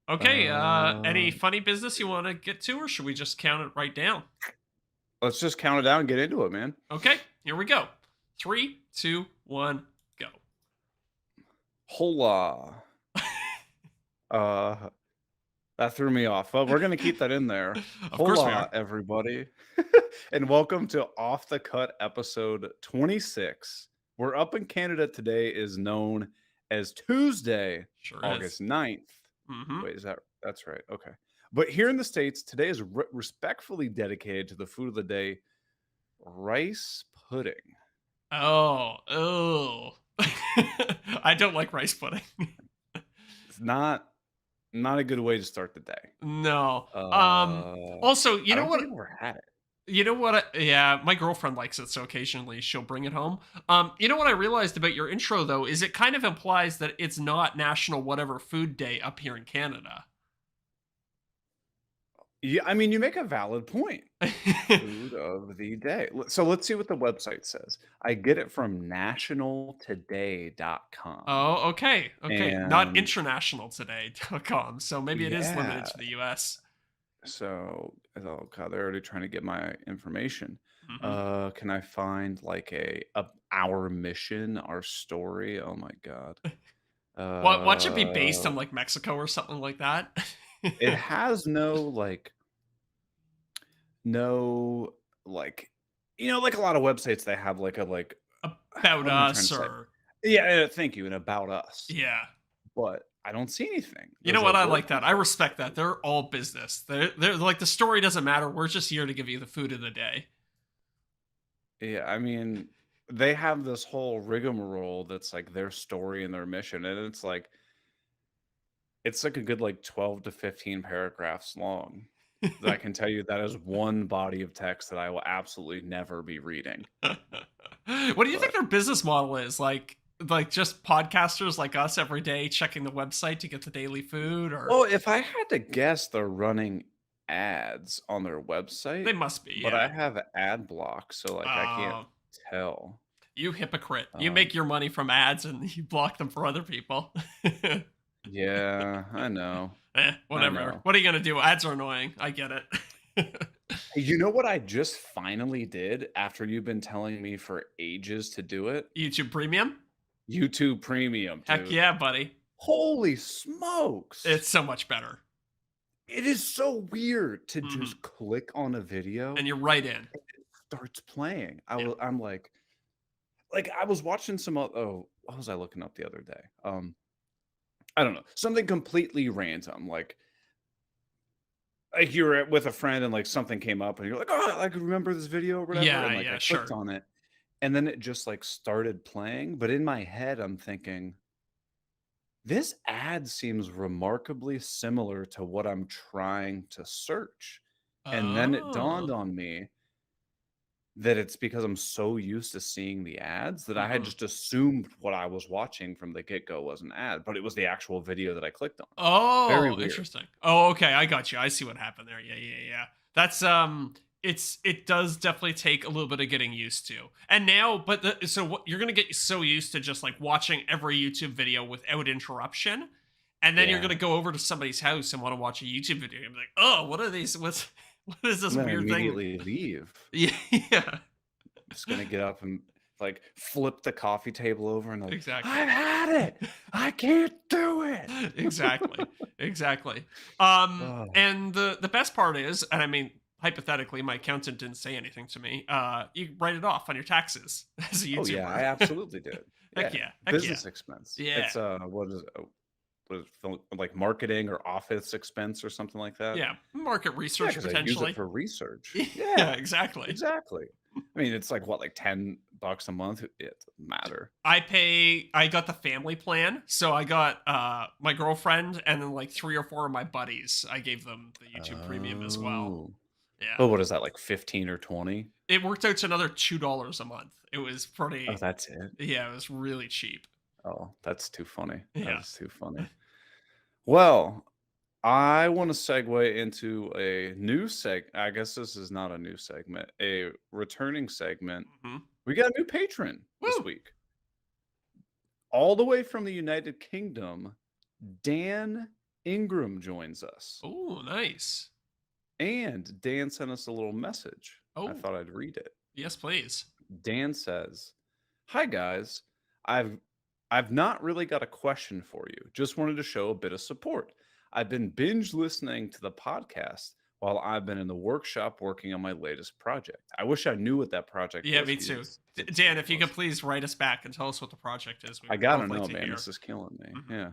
Okay, any Uh, funny business you want to get to, or should we just count it right down? let's just count it down and get into it, man. Okay, here we go. Three, two, one, go. Hola. Uh, that threw me off. Well, we're gonna keep that in there. Of course we Hola, are. everybody, and welcome to Off the Cut episode 26. We're up in Canada today is known as Tuesday, Sure is. August 9th. Mm-hmm. Wait, is that's right? Okay. But here in the States, today is respectfully dedicated to the food of the day, rice pudding. Oh, oh. I don't like rice pudding. It's not a good way to start the day. No. Also, I don't think I've ever had it. You know what? Yeah, my girlfriend likes it, so occasionally she'll bring it home. You know what I realized about your intro though is it kind of implies that it's not National Whatever Food Day up here in Canada. Yeah, I mean, you make a valid point. Food of the day. So let's see what the website says. I get it from nationaltoday.com. Oh, okay, okay. Not And internationaltoday.com, so maybe it is limited yeah, to the US. oh god, they're already trying to get my information. Mhm. Can I find like a our mission, our story? Oh my god. What should be based Uh on like Mexico or something like that? it has no like no like like a lot of websites they have like About what am I trying us to say? or Yeah, thank you, and about us. yeah. But I don't see anything. You know There's a what? I word like that. I processor. respect that. They're all business. They're like the story doesn't matter. We're just here to give you the food of the day. Yeah, I mean, they have this whole rigmarole that's like their story and their mission, and it's like a good like 12 to 15 paragraphs long. That I can tell you that is one body of text that I will absolutely never be reading. What do you think But their business model is? Like just podcasters like us every day checking the website to get the daily food or well, if I had to guess, they're running ads on their they website, must be, but I yeah. have ad block, so like I can't Uh, tell. you hypocrite. You Um, make your money from ads and you block them for other people. yeah, I know. I Whatever. know. What are you gonna do? Ads are annoying. I get it. Hey, you know what I just finally did after you've been telling me for ages to do it? YouTube Premium? YouTube Premium, Heck dude. yeah, buddy. Holy smokes. It's so much better. It is so weird to Mhm. just click on a video And you're right in. and it starts playing. Yeah. I'm like I was watching what was I looking up the other day? I don't know. Something completely random. Like you were with a friend and like something came up and you're like, "Oh, I could remember this video or whatever." Yeah, And like I yeah, clicked sure. on it and then it just like started playing, but in my head I'm thinking, "This ad seems remarkably similar to what I'm trying to search." And then it dawned Oh. on me that it's because I'm so used to seeing the ads that I had Mhm. just assumed what I was watching from the get-go was an ad, but it was the actual video that I clicked on. Very Oh, weird. interesting. Oh, okay, I got you. I see what happened there. Yeah, yeah, yeah. That's it does definitely take a little bit of getting used to. And now, but so what you're gonna get so used to just like watching every YouTube video without interruption, and then you're Yeah. gonna go over to somebody's house and want to watch a YouTube video and be like, oh, what are these? What is this And then weird thing? immediately leave. Yeah, yeah, Just gonna get up and, like, flip the coffee table over and like, exactly. "I've had it. I can't do it." Exactly. Exactly. Oh. And the best part is, and I mean, hypothetically, my accountant didn't say anything to me. You write it off on your taxes as a Oh, yeah, I YouTuber. absolutely did. Heck Yeah, yeah. Heck yeah. business expense. Yeah. It's, what is it, like, marketing or office expense or something like that? Yeah. Market Yeah, research because I use it potentially. for research. Yeah, Yeah, exactly. exactly. I mean, it's like, what, like $10 a month? It doesn't matter. I got the family plan. So I got my girlfriend and then like three or four of my buddies. I gave them the YouTube premium as well. Oh. Yeah. Oh, what is that, like 15 or 20? It worked out to another $2 a month. It was Oh, pretty that's it? yeah, it was really cheap. Oh, that's too funny. That Yeah. is too funny. Well, I want to segue into a new I guess this is not a new segment, a returning segment. Mhm. We got a new patron this Woo! week. All the way from the United Kingdom, Dan Ingram joins us. Oh, nice. And Dan sent us a little message. I Oh, thought I'd read it. yes, please. Dan says, "Hi guys. I've I've not really got a question for you. Just wanted to show a bit of support. I've been binge listening to the podcast while I've been in the workshop working on my latest project. I wish I knew what that project Yeah, was me he too. didn't say Dan, what it if you could was. please write us back and tell us what the project is, we I would got to both like know, to man. hear. This is killing me." Hmm. Yeah.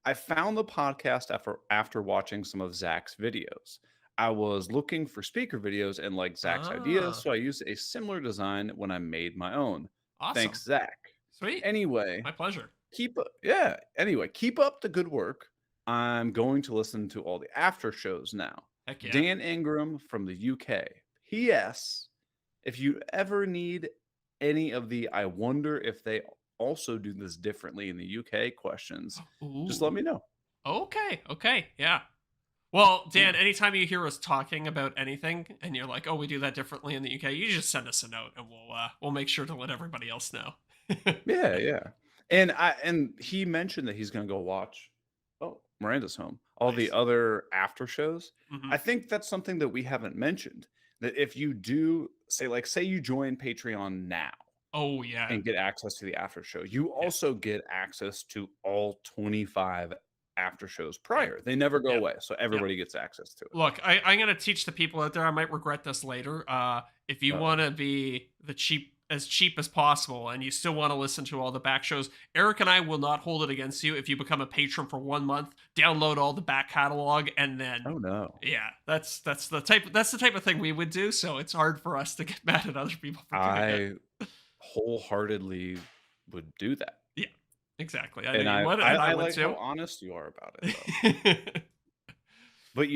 I found the podcast after watching some of Zach's videos. I was looking for speaker videos and like Zach's ideas, Ah, so I used a similar design when I made my own. awesome. Thanks, Zach. Sweet. Anyway, My pleasure. keep up the good work. I'm going to listen to all the after shows now. Heck yeah. Dan Ingram from the UK. P.S. If you ever need any of the I wonder if they also do this differently in the UK questions, just let Ooh. me know. Okay. Okay. Yeah. Well, Yeah. Dan, anytime you hear us talking about anything and you're like, "Oh, we do that differently in the UK," you just send us a note and we'll make sure to let everybody else know. Yeah, yeah. And he mentioned that he's gonna go watch Miranda's home. All the Nice. other after shows. Hmm. I think that's something that we haven't mentioned. That if you do say you join Patreon now Oh yeah. and get access to the after show, you Yeah. also get access to all 25 after shows Yeah. prior. They never go Yeah. away, so Yeah. everybody gets access to it. Look, I'm gonna teach the people out there. I might regret this later. If you Uh-oh. want to be as cheap as possible, and you still want to listen to all the back shows, Eric and I will not hold it against you if you become a patron for 1 month, download all the back catalog, and then Oh no. yeah, that's the type of thing we would do. So it's hard for us to get mad at other people for doing it. I wholeheartedly would do that. Yeah, exactly. I know And you I would, I and I I would like how too. honest you are about it, though. But,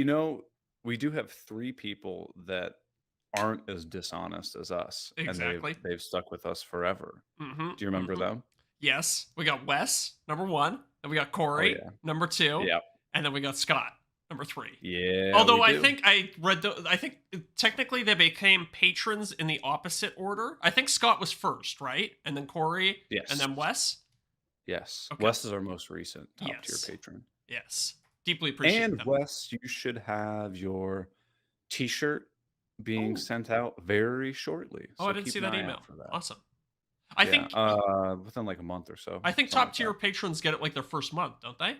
we do have 3 people that aren't as dishonest as us, and they've Exactly. they've stuck with us forever. Hmm. Do you remember Hmm. them? Yes, we got Wes, number one. Then we got Oh, Corey, yeah. number two, Yep. and then we got Scott, number three. Yeah, we Although I do. think I read I think technically they became patrons in the opposite order. I think Scott was first, right? And then Corey, and Yes. then Wes. Yes. Okay. Wes is our most recent top-tier Yes. patron. Yes. Deeply appreciate And, them. Wes, you should have your T-shirt being Oh. sent out very shortly, Oh, I so didn't keep see an that eye out email. for that. Awesome. I Yeah, think within, like, a month or so, I think something top like that. tier patrons get it like their first month, don't they?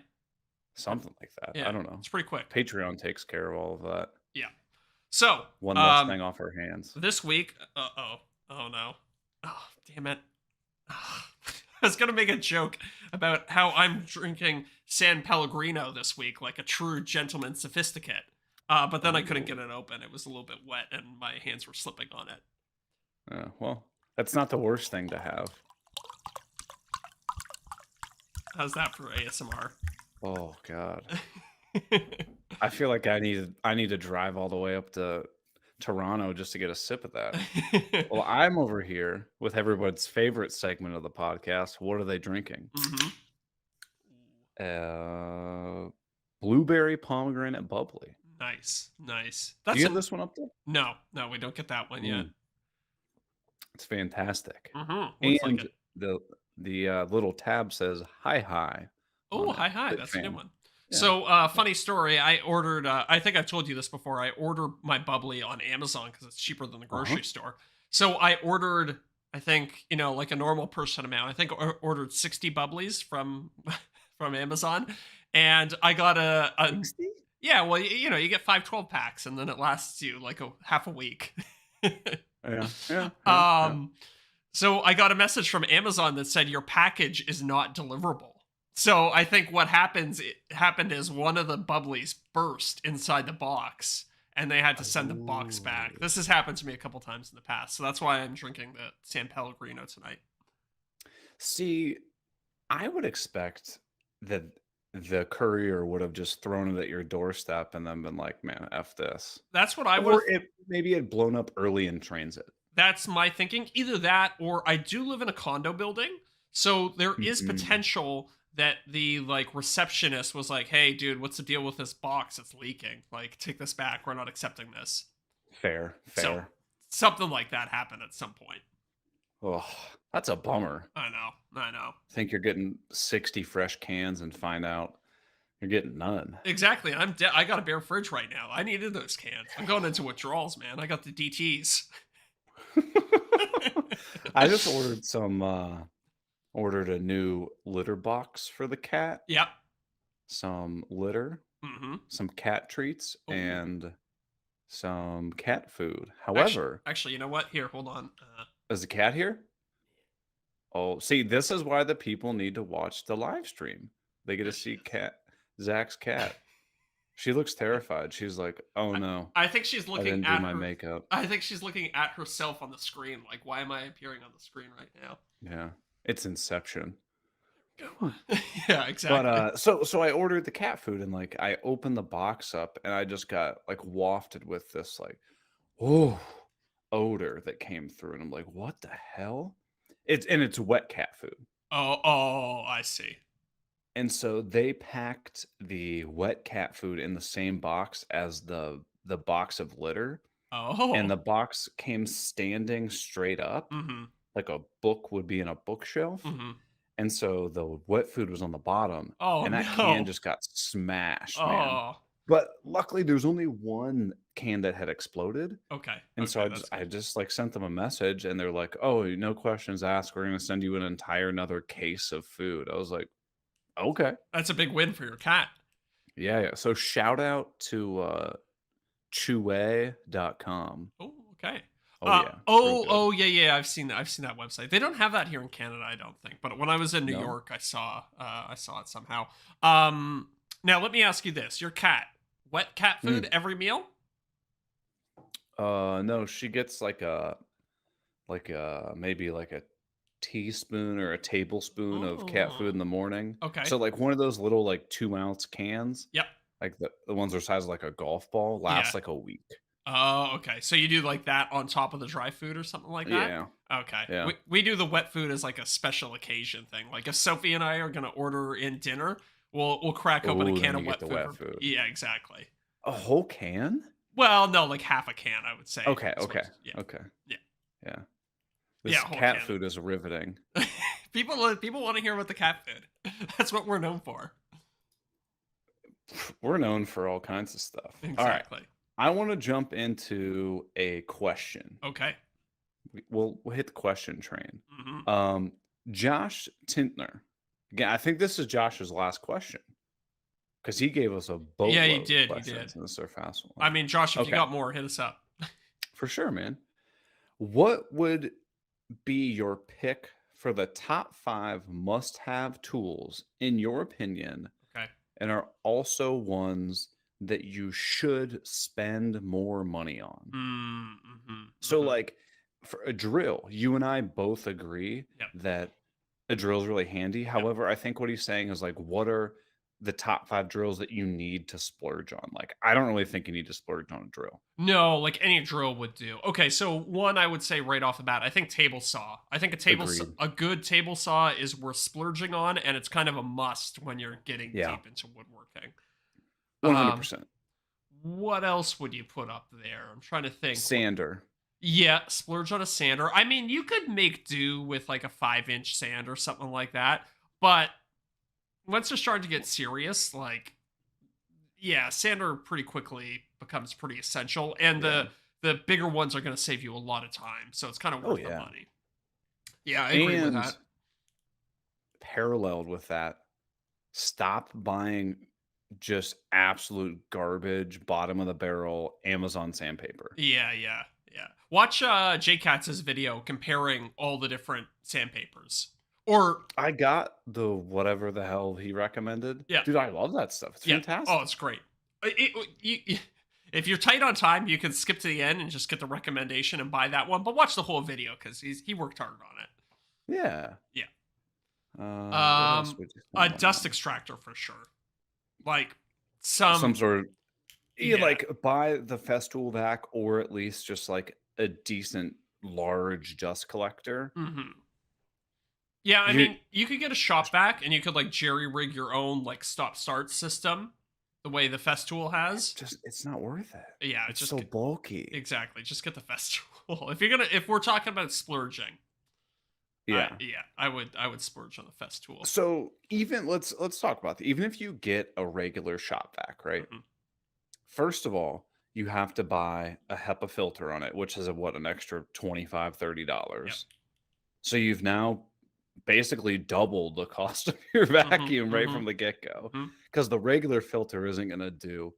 Something like that. I Yeah. don't know. It's pretty quick. Patreon takes care of all of that. Yeah. So, One less thing off our hands. this week, oh no, oh damn it, I was gonna make a joke about how I'm drinking San Pellegrino this week, like a true gentleman sophisticate. But then I couldn't get Ooh. it open. It was a little bit wet, and my hands were slipping on it. Well, that's not the worst thing to have. How's that for ASMR? Oh god. I feel like I need to drive all the way up to Toronto just to get a sip of that. Well, I'm over here with everyone's favorite segment of the podcast. What are they drinking? Hmm. Uh, Blueberry pomegranate bubbly. Nice, nice. Do you That's have an this one up there? no, no. We don't get that one yet. Mm, it's fantastic. Looks like And it. the little tab says "Hi Hi" Oh, on it. hi, hi. Big That's a good fan. one. Yeah. So, Yeah. funny story. I ordered. I think I've told you this before. I ordered my bubbly on Amazon because it's cheaper than the Uh-huh. grocery store. So I ordered. I think like a normal person amount. I think I ordered 60 bubblies from from Amazon, and I got a 60? yeah. Well, you get 5 12 packs, and then it lasts you like a half a week. Yeah. Yeah. Yeah. Yeah. um, so I got a message from Amazon that said your package is not deliverable. So I think what happened is one of the bubblies burst inside the box and they had to send the box back. Oh. This has happened to me a couple times in the past. So that's why I'm drinking the San Pellegrino tonight. See, I would expect that the courier would have just thrown it at your doorstep and then been like, "Man, f this," That's what I would have. or maybe it blown up early in transit. That's my thinking. Either that or I do live in a condo building. So there is Mhm. potential that the like receptionist was like, "Hey dude, what's the deal with this box? It's leaking. Like take this back. We're not accepting this." Fair, So fair. something like that happened at some point. Oh, that's a bummer. I know. I know. Think you're getting 60 fresh cans and find out You're getting none. Exactly. I got a bare fridge right now. I needed those cans. I'm going into withdrawals, man. I got the DTs. I just ordered a new litter box for the cat, Yep. some litter, Mhm. some cat treats, Ooh. and some cat food. Actually, However, actually, you know what? Here, hold on. is the cat here? Oh, see, this is why the people need to watch the live stream. They get to There she see is. cat Zach's cat. She looks terrified. She's like, "Oh I, no, I think she's I looking didn't do at my her. makeup." I think she's looking at herself on the screen. Like, why am I appearing on the screen right now? Yeah, it's Inception. Go. Yeah, But exactly. so I ordered the cat food and like I opened the box up and I just got like wafted with this like oh odor that came through and I'm like, what the hell? It's wet cat food. Oh, I see. And so they packed the wet cat food in the same box as the box of litter, and Oh. the box came standing straight up Mhm. like a book would be in a bookshelf. Mhm. And so the wet food was on the bottom, Oh and that can no. just got smashed, man. Oh. But luckily, there's only one can that had exploded, Okay. and so Okay, I just that's I good. just like sent them a message, and they're like, "Oh, no questions asked. We're gonna send you an entire another case of food." I was like, "Okay, That's a big win for your cat. yeah, yeah." So shout out to Chewy.com. Oh, okay. Oh yeah, real good. Oh, yeah, yeah. I've seen that website. They don't have that here in Canada, I don't think. But when I was in New No, York, I saw it somehow. Now let me ask you this: your cat, wet cat food mm. every meal? No, she gets maybe like a teaspoon or a tablespoon of cat food Oh, in the morning. okay. So, like, one of those little, like, 2-ounce cans, Yep. like, the ones that are size of, like, a golf ball Yeah. lasts, like, a week. Oh, okay. So you do like that on top of the dry food or something like that? Yeah, Okay. yeah. We do the wet food as like a special occasion thing. Like if Sophie and I are gonna order in dinner, we'll crack open a Oh, can then of you get wet the food wet for. food. Yeah, exactly. A whole can? Well, no, like half a can, I would say. Okay, Is what, okay, yeah, okay. yeah, Yeah. yeah, This a whole cat can. food is riveting. People want to hear about the cat food. That's what we're known for. We're known for all kinds of stuff. Alright, Exactly. I wanna jump into a question. Okay. We'll hit the question train. Hmm. Um, Josh Tintner. Again, I think this is Josh's last question because he gave us a Yeah, he boatload of did. He did. questions in this is our fast I one. mean, Josh, if you Okay, got more, hit us up. for sure, man. What would be your pick for the top 5 must-have tools in your opinion Okay. and are also ones that you should spend more money on? Mm-hmm. So, Mm-hmm. like, for a drill, you and I both agree Yep. that a drill is really handy. Yep. However, I think what he's saying is like, what are the top 5 drills that you need to splurge on? Like, I don't really think you need to splurge on a drill. No, like any drill would do. Okay, so one I would say right off the bat, I think table saw. I think Agreed. a good table saw is worth splurging on, and it's kind of a must when you're getting Yeah, deep into woodworking. Um, 100%. what else would you put up there? I'm trying to think. What? Sander. Yeah, splurge on a sander. I mean, you could make do with like a 5-inch sand or something like that, but once you're starting to get serious, like yeah, sander pretty quickly becomes pretty essential, and Yeah. the bigger ones are going to save you a lot of time, so it's kind of Oh, worth the yeah. money. Yeah, I agree with And that. paralleled with that, stop buying just absolute garbage, bottom of the barrel Amazon sandpaper. Yeah, yeah, yeah. Watch J Katz's video comparing all the different sandpapers. Or I got the whatever the hell he recommended. yeah, Dude, I love that stuff. It's yeah. Oh, fantastic. it's great. If you're tight on time, you can skip to the end and just get the recommendation and buy that one. But watch the whole video because he worked hard on it. Yeah. Yeah. What else would you A spend money dust on? extractor for sure. Like Some some, sort of yeah. like buy the Festool vac or at least just like a decent large dust collector. Hmm. Yeah, I You mean, you could get a shop vac and you could like jerry rig your own like stop start system, the way the Festool has. just it's not worth it. Yeah, It's so bulky. exactly. Just get the Festool if you're gonna if we're talking about splurging. Yeah. I would splurge on the Festool. So even let's talk about that. Even if you get a regular shop vac, right? Mhm. First of all, you have to buy a HEPA filter on it, which is an extra 25, Yep. $30. So you've now basically doubled the cost of your Mhm, vacuum right from mhm, the get-go. mhm. Because the regular filter isn't gonna do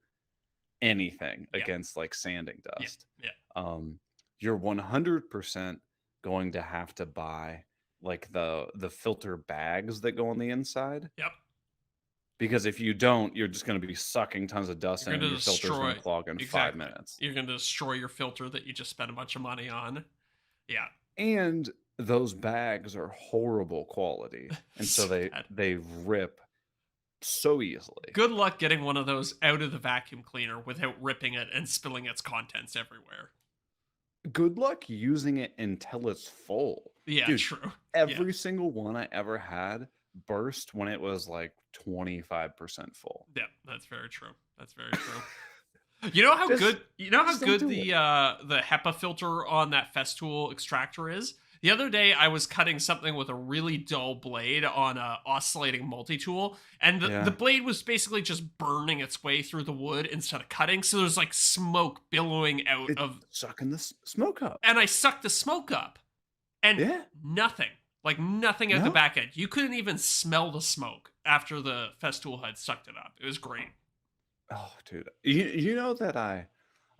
anything Yeah, against, like, sanding yeah, dust. yeah, Um, you're 100% going to have to buy, like, the filter bags that go on the inside, yep. because if you don't, you're just gonna be sucking tons of You're dust in, and gonna your filter's gonna destroy clog in 5 exactly. minutes. You're gonna destroy your filter that you just spent a bunch of money on. Yeah. And those bags are horrible quality, and so So they bad. they rip so easily. Good luck getting one of those out of the vacuum cleaner without ripping it and spilling its contents everywhere. Good luck using it until it's full. Yeah, Dude, true. Yeah. every single one I ever had burst when it was, like, 25% full. Yeah, that's very true. That's very true. Just You know how just don't good do it. the HEPA filter on that Festool extractor is? The other day I was cutting something with a really dull blade on a oscillating multi-tool, and the Yeah. blade was basically just burning its way through the wood instead of cutting, so there's like smoke billowing out It's of sucking the smoke up. and I sucked the smoke up and Yeah. nothing. Like nothing out the No? back end. You couldn't even smell the smoke after the Festool had sucked it up. It was great. Oh, dude. You know that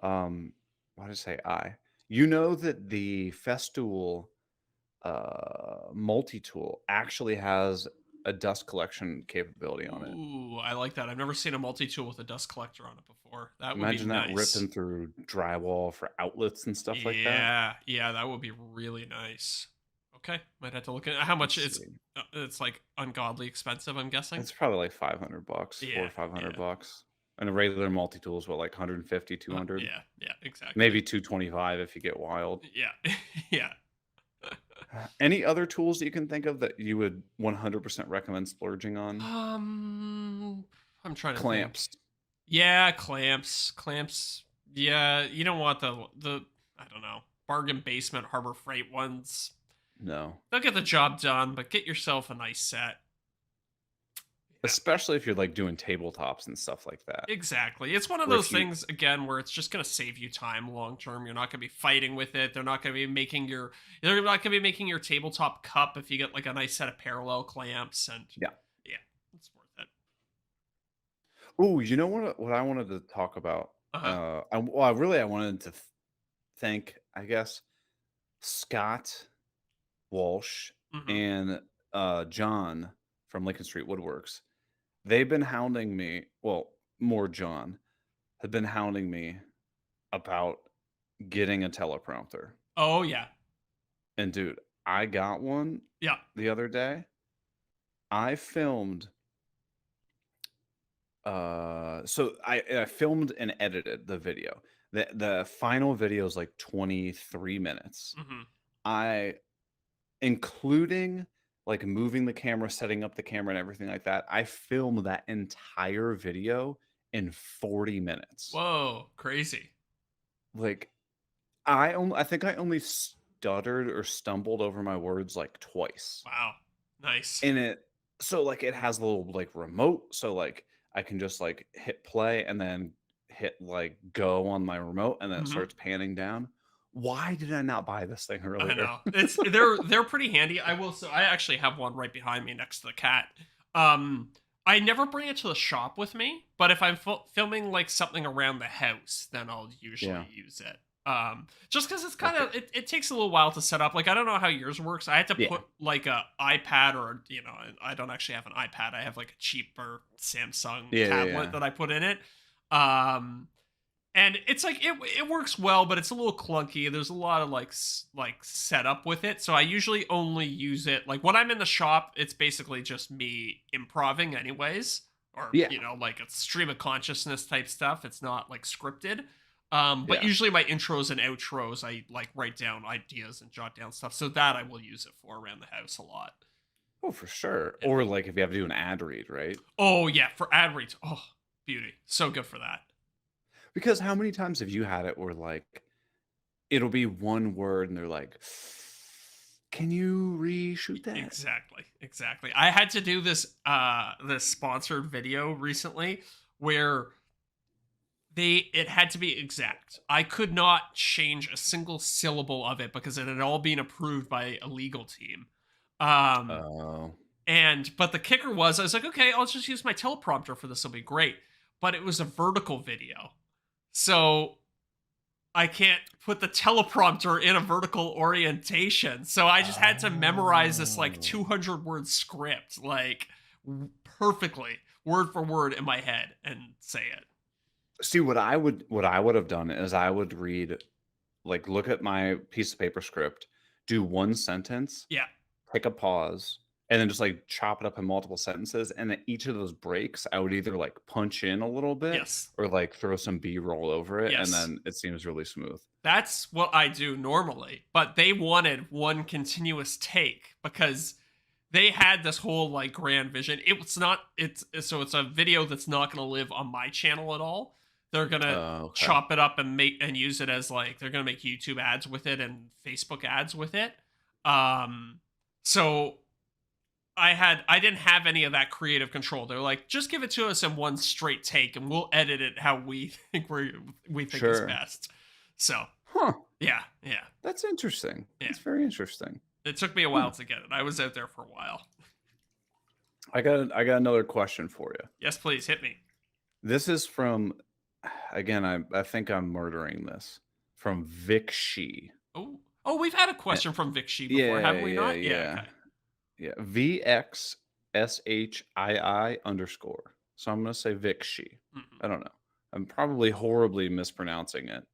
um, why did I say I? You know that the Festool, multi-tool actually has a dust collection capability on it. Ooh, I like that. I've never seen a multi-tool with a dust collector on it before. That would be Imagine that nice. ripping through drywall for outlets and stuff like that. Yeah, yeah, that would be really nice. Okay, might have to look at how much Let's it's. see. It's like ungodly expensive. I'm guessing. It's probably like 500 bucks, 4 Yeah, or 500 yeah, bucks. And a regular multi-tool is what, like 150, 200? yeah, yeah. Exactly. Maybe 225 if you get wild. Yeah, yeah. Any other tools that you can think of that you would 100% recommend splurging on? um, I'm trying to think. Clamps. Yeah, clamps. Yeah, you don't want the I don't know bargain basement Harbor Freight ones. No. They'll get the job done, but get yourself a nice set. Yeah, Especially if you're, like, doing tabletops and stuff like that. exactly. It's one of Or those if you things again where it's just going to save you time long term. You're not going to be fighting with it. They're not going to be making your tabletop cup if you get like a nice set of parallel clamps and yeah. yeah, it's worth it. Oh, you know what I wanted to talk about? Uh-huh. I wanted to thank, I guess, Scott Walsh Mhm. and, John from Lincoln Street Woodworks. They've been hounding me, well, more John, had been hounding me about getting a teleprompter. Oh yeah. And dude, I got one Yeah. the other day. I filmed so I filmed and edited the video. The final video is like 23 minutes. Mhm. I including like moving the camera, setting up the camera and everything like that. I filmed that entire video in 40 minutes. Whoa, crazy. Like I think I only stuttered or stumbled over my words like twice. Wow. Nice. And like it has a little like remote, so like I can just like hit play and then hit like go on my remote and then it Mhm. starts panning down. Why did I not buy this thing I earlier? know. They're pretty handy. I actually have one right behind me next to the cat. I never bring it to the shop with me, but if I'm filming like something around the house, then I'll Yeah. usually use it. Just because it's kind Okay. of it takes a little while to set up. Like I don't know how yours works. I had to Yeah. put like a iPad or I don't actually have an iPad. I have like a cheaper Samsung Yeah, yeah, tablet yeah. that I put in it. Um, and it's like it works well, but it's a little clunky. There's a lot of like setup with it, so I usually only use it like when I'm in the shop. It's basically just me improving, anyways, or Yeah. like a stream of consciousness type stuff. It's not like scripted. But Yeah. usually my intros and outros, I like write down ideas and jot down stuff, so that I will use it for around the house a lot. Oh, for sure. Yeah. Or like if you have to do an ad read, right? Oh yeah, for ad reads. Oh, beauty, so good for that. Because how many times have you had it where like it'll be one word and they're like Can you reshoot that? Exactly, exactly. I had to do this sponsored video recently where it had to be exact. I could not change a single syllable of it because it had all been approved by a legal team. Um Oh. but the kicker was I was like, okay, I'll just use my teleprompter for this, will be great. But it was a vertical video. So I can't put the teleprompter in a vertical orientation. So I just had to memorize this like Oh. 200 word script, like perfectly, word for word in my head and say it. See, what I would have done is I would read like, look at my piece of paper script, do 1 sentence, Yeah. take a pause, and then just, like, chop it up in multiple sentences, and at each of those breaks, I would either, like, punch in a little bit Yes. or, like, throw some B-roll over it, and Yes. then it seems really smooth. That's what I do normally. But they wanted one continuous take because they had this whole like grand vision. It's a video that's not going to live on my channel at all. They're going to Oh, okay. chop it up and make and use it as like they're going to make YouTube ads with it and Facebook ads with it. Um so I didn't have any of that creative control. They're like, just give it to us in one straight take and we'll edit it how we we think is Sure. best. So, Huh, yeah, yeah, that's interesting. yeah. That's very interesting. It took me a Huh. while to get it. I was out there for a while. I got another question for you. Yes, please hit me. This is from again, I think I'm murdering this, from Vic She. Oh, oh, we've had a Eh question from Vic Shi before, yeah, haven't we yeah, not? Yeah. yeah. Okay. Yeah, VXSHII underscore. So I'm gonna say Vikshi. Mhm. I don't know. I'm probably horribly mispronouncing it,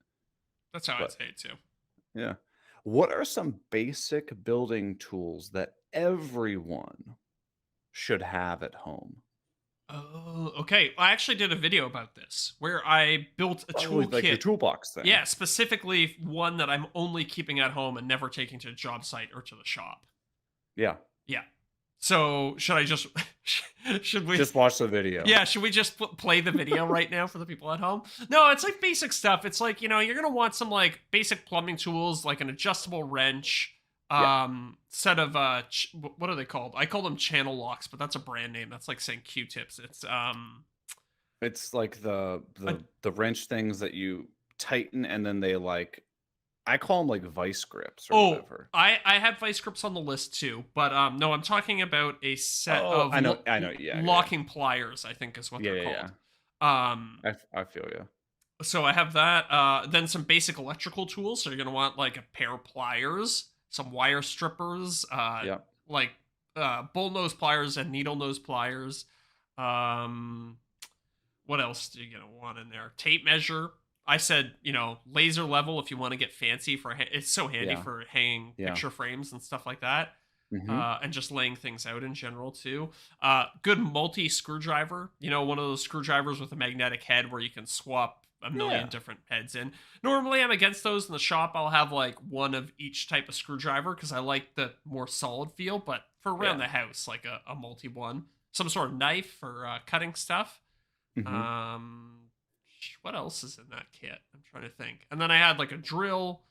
That's how I'd but say it too. yeah. What are some basic building tools that everyone should have at home? Oh, okay. I actually did a video about this where I built a Probably like your toolkit. toolbox thing. Yeah, specifically one that I'm only keeping at home and never taking to a job site or to the shop. Yeah. Yeah. So should I just should we? Just watch the video. Yeah, should we just play the video right now for the people at home? No, it's like basic stuff. It's like, you're going to want some like basic plumbing tools like an adjustable wrench, Yeah. set of what are they called? I call them channel locks, but that's a brand name. That's like saying Q-tips. It's It's like the a, the the wrench things that you tighten and then they like I call them like vice grips or oh, whatever. I have vice grips on the list too, but no, I'm talking about a set Oh, of I know. Yeah, yeah. locking pliers, I think is what Yeah, they're yeah, yeah. called. Um I feel you. So I have that. Then some basic electrical tools. So you're gonna want like a pair of pliers, some wire strippers, Yeah. like bull nose pliers and needle nose pliers. Um, what else do you gonna want in there? Tape measure. I said, laser level if you want to get fancy for. It's so handy Yeah. for hanging Yeah. picture frames and stuff like that. Mhm. And just laying things out in general too. Good multi screwdriver. One of those screwdrivers with a magnetic head where you can swap a million Yeah. different heads in. Normally, I'm against those in the shop. I'll have like one of each type of screwdriver because I like the more solid feel. But for around Yeah. the house, like a multi one, some sort of knife for cutting stuff. Mhm. Um, what else is in that kit? I'm trying to think. And then I had like a drill,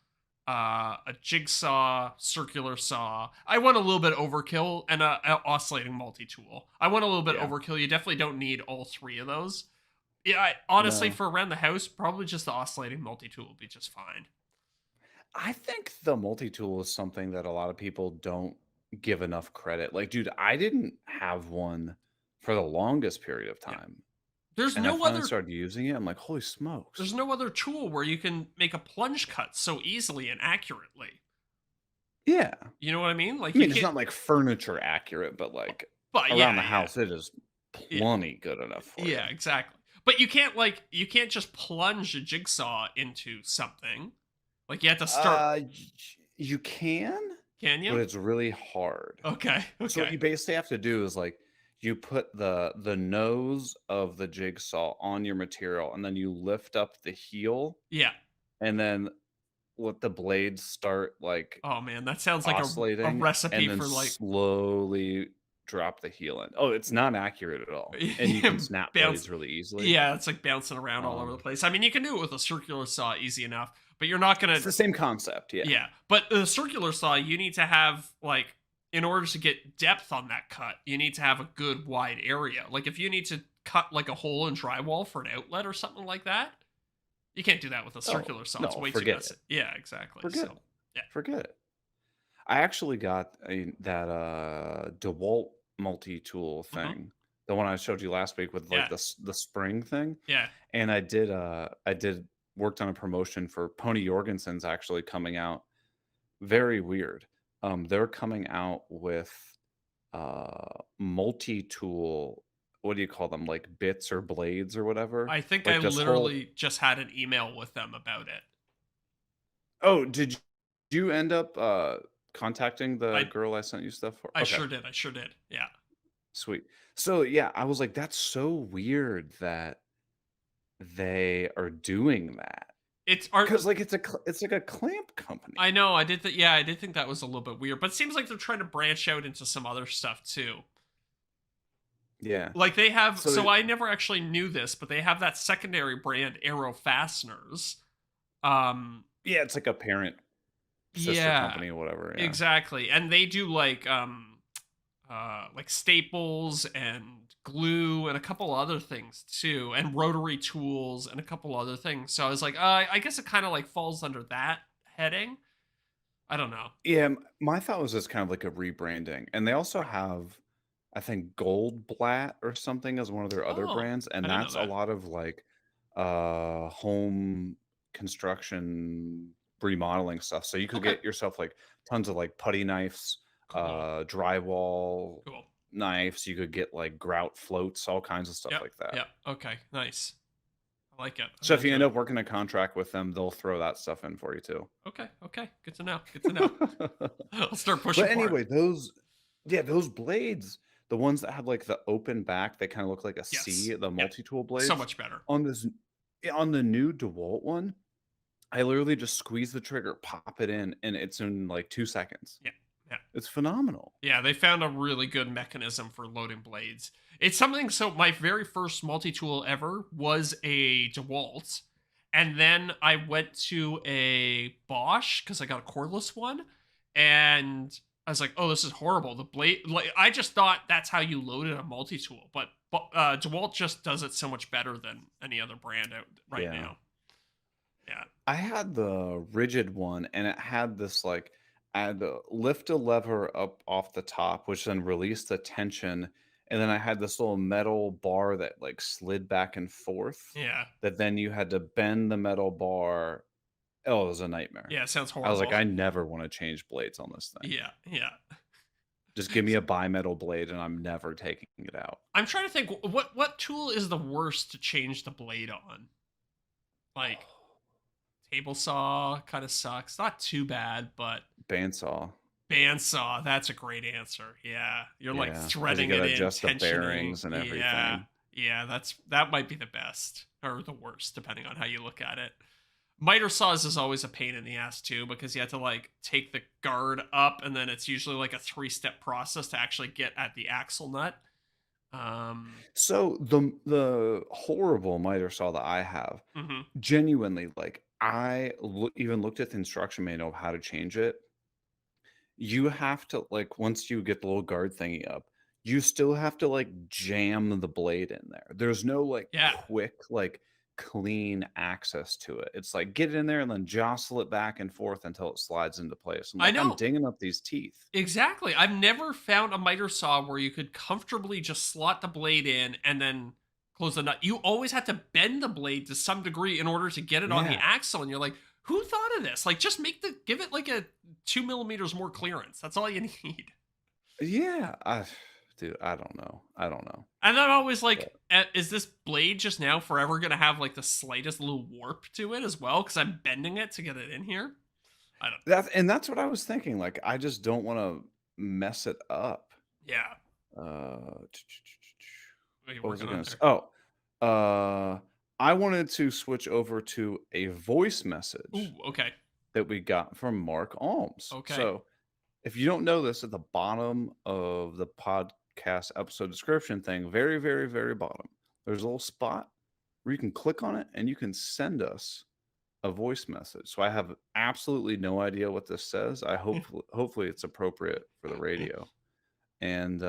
a jigsaw, circular saw. I went a little bit overkill and a oscillating multi tool. I went a little bit Yeah. overkill. You definitely don't need all three of those. Yeah, honestly, No. for around the house, probably just the oscillating multi tool would be just fine. I think the multi-tool is something that a lot of people don't give enough credit. Like, dude, I didn't have one for the longest period of Yeah, time, there's and I no finally other started using it. I'm like, "Holy there's smokes." no other tool where you can make a plunge cut so easily and accurately. Yeah. You know what I mean? Like I you mean, it's can't. not like furniture accurate, but, like, But around yeah, the yeah, house, it is yeah, plenty good enough for you. yeah, exactly. But you can't just plunge a jigsaw into something. Like you have to start. Y you can, Can but you? it's really hard. Okay, So what okay. you basically have to do is, like, you put the nose of the jigsaw on your material, and then you lift up the heel, Yeah. and then let the blades start, like, Oh man, that sounds like a oscillating, and recipe then for like slowly drop the heel in. Oh, it's not accurate at all, and you can Yeah, snap bounce. blades really easily. Yeah, it's like bouncing around all over the Um, place. I mean, you can do it with a circular saw easy enough, but you're not it's gonna. the same concept, yeah. Yeah, but the circular saw, you need to have like, in order to get depth on that cut, you need to have a good wide area. Like if you need to cut like a hole in drywall for an outlet or something like that, you can't do that with a Oh, circular saw. It's no, way too forget messy. it. Yeah, exactly. Forget So it. yeah, Forget it. I actually got that DeWalt multi-tool hmm, thing, the one I showed you last week with like yeah, the spring thing, yeah. and I did worked on a promotion for Pony Jorgensen's actually coming out. Very weird. They're coming out with multi-tool. What do you call them? Like bits or blades or whatever. I think I Like this whole. literally just had an email with them about it. Oh, did you end up contacting the I girl I sent you stuff for? I Okay. sure did. I sure did. Yeah. Sweet. So, yeah, I was like, "That's so weird that they are doing that." It's art. 'Cause, like, it's like a clamp company. I know. I did. Yeah, I did think that was a little bit weird, but it seems like they're trying to branch out into some other stuff too. Yeah. Like they have. So So it I never actually knew this, but they have that secondary brand, Aero Fasteners. Um. yeah, it's like a parent sister Yeah. company or whatever, yeah. Exactly. And they do like staples and glue and a couple other things too, and rotary tools and a couple other things. So I was like, I guess it kind of like falls under that heading. I don't know. Yeah, my thought was just kind of like a rebranding, and they also Right. have, I think, Goldblatt or something as one of their other Oh, brands, I and didn't know that's a that. lot of, like, home construction remodeling stuff, so you could Okay. get yourself, like, tons of, like, putty knives, Cool. drywall Cool. knives, you could get, like, grout floats, all kinds of stuff Yep. like that. Yep. Okay. Nice. I like it. I'm So if you into end it. up working a contract with them, they'll throw that stuff in for you too. Okay. Okay. Good to know. Good to know. I'll start pushing But for it. anyway, those yeah, those blades, the ones that have, like, the open back, they kinda look like a Yes. C, the Yeah. multi-tool So blades, much better. on this yeah, on the new DeWalt one, I literally just squeeze the trigger, pop it in, and it's in, like, 2 seconds. Yeah. Yeah. It's phenomenal. Yeah, they found a really good mechanism for loading blades. It's something. So my very first multi-tool ever was a DeWalt, and then I went to a Bosch because I got a cordless one, and I was like, "Oh, this is horrible." The blade, like, I just thought that's how you loaded a multi-tool, but DeWalt just does it so much better than any other brand out right Yeah. now. Yeah, I had the rigid one, and it had this, like I had to lift a lever up off the top, which then released the tension, and then I had this little metal bar that, like, slid back and forth, yeah, that then you had to bend the metal bar. Oh, it was a nightmare. yeah. It sounds I was like, horrible. "I never wanna change blades on this thing. Yeah, yeah. Just give me a bimetal blade, and I'm never taking it out." I'm trying to think what tool is the worst to change the blade on. Like table saw kind of sucks. Not too bad, but Bandsaw. bandsaw, that's a great answer. Yeah. You're like Yeah, because you threading it gotta in, adjust the tensioning. bearings and Yeah. everything. Yeah, that might be the best or the worst depending on how you look at it. Miter saws is always a pain in the ass too because you have to like take the guard up and then it's usually like a three-step process to actually get at the axle nut. Um So, the horrible miter saw that I have, mhm. genuinely, like, even looked at the instruction manual of how to change it. You have to, like, once you get the little guard thingy up, you still have to, like, jam the blade in there. There's no, like, Yeah. quick, like, clean access to it. It's like, get it in there and then jostle it back and forth until it slides into place. I'm I like, "I'm know. dinging up these teeth." Exactly. I've never found a miter saw where you could comfortably just slot the blade in and then close the nut. You always have to bend the blade to some degree in order to get it on the Yeah. axle. And you're like, who thought of this? Like, just give it like a 2 millimeters more clearance. That's all you need. Yeah, dude, I don't know. I don't know. And I'm always like, But is this blade just now forever going to have like the slightest little warp to it as well? Because I'm bending it to get it in here. I don't. that's what I was thinking, like, I just don't wanna mess it up. Yeah. Uh, What are you what was I working on gonna say? there? Oh, uh, I wanted to switch over to a voice message Ooh, okay. that we got from Mark Alms. Okay. So, if you don't know this, at the bottom of the podcast episode description thing, very, very, very bottom, there's a little spot where you can click on it and you can send us a voice message. So I have absolutely no idea what this says. I hopefully it's appropriate for the radio. And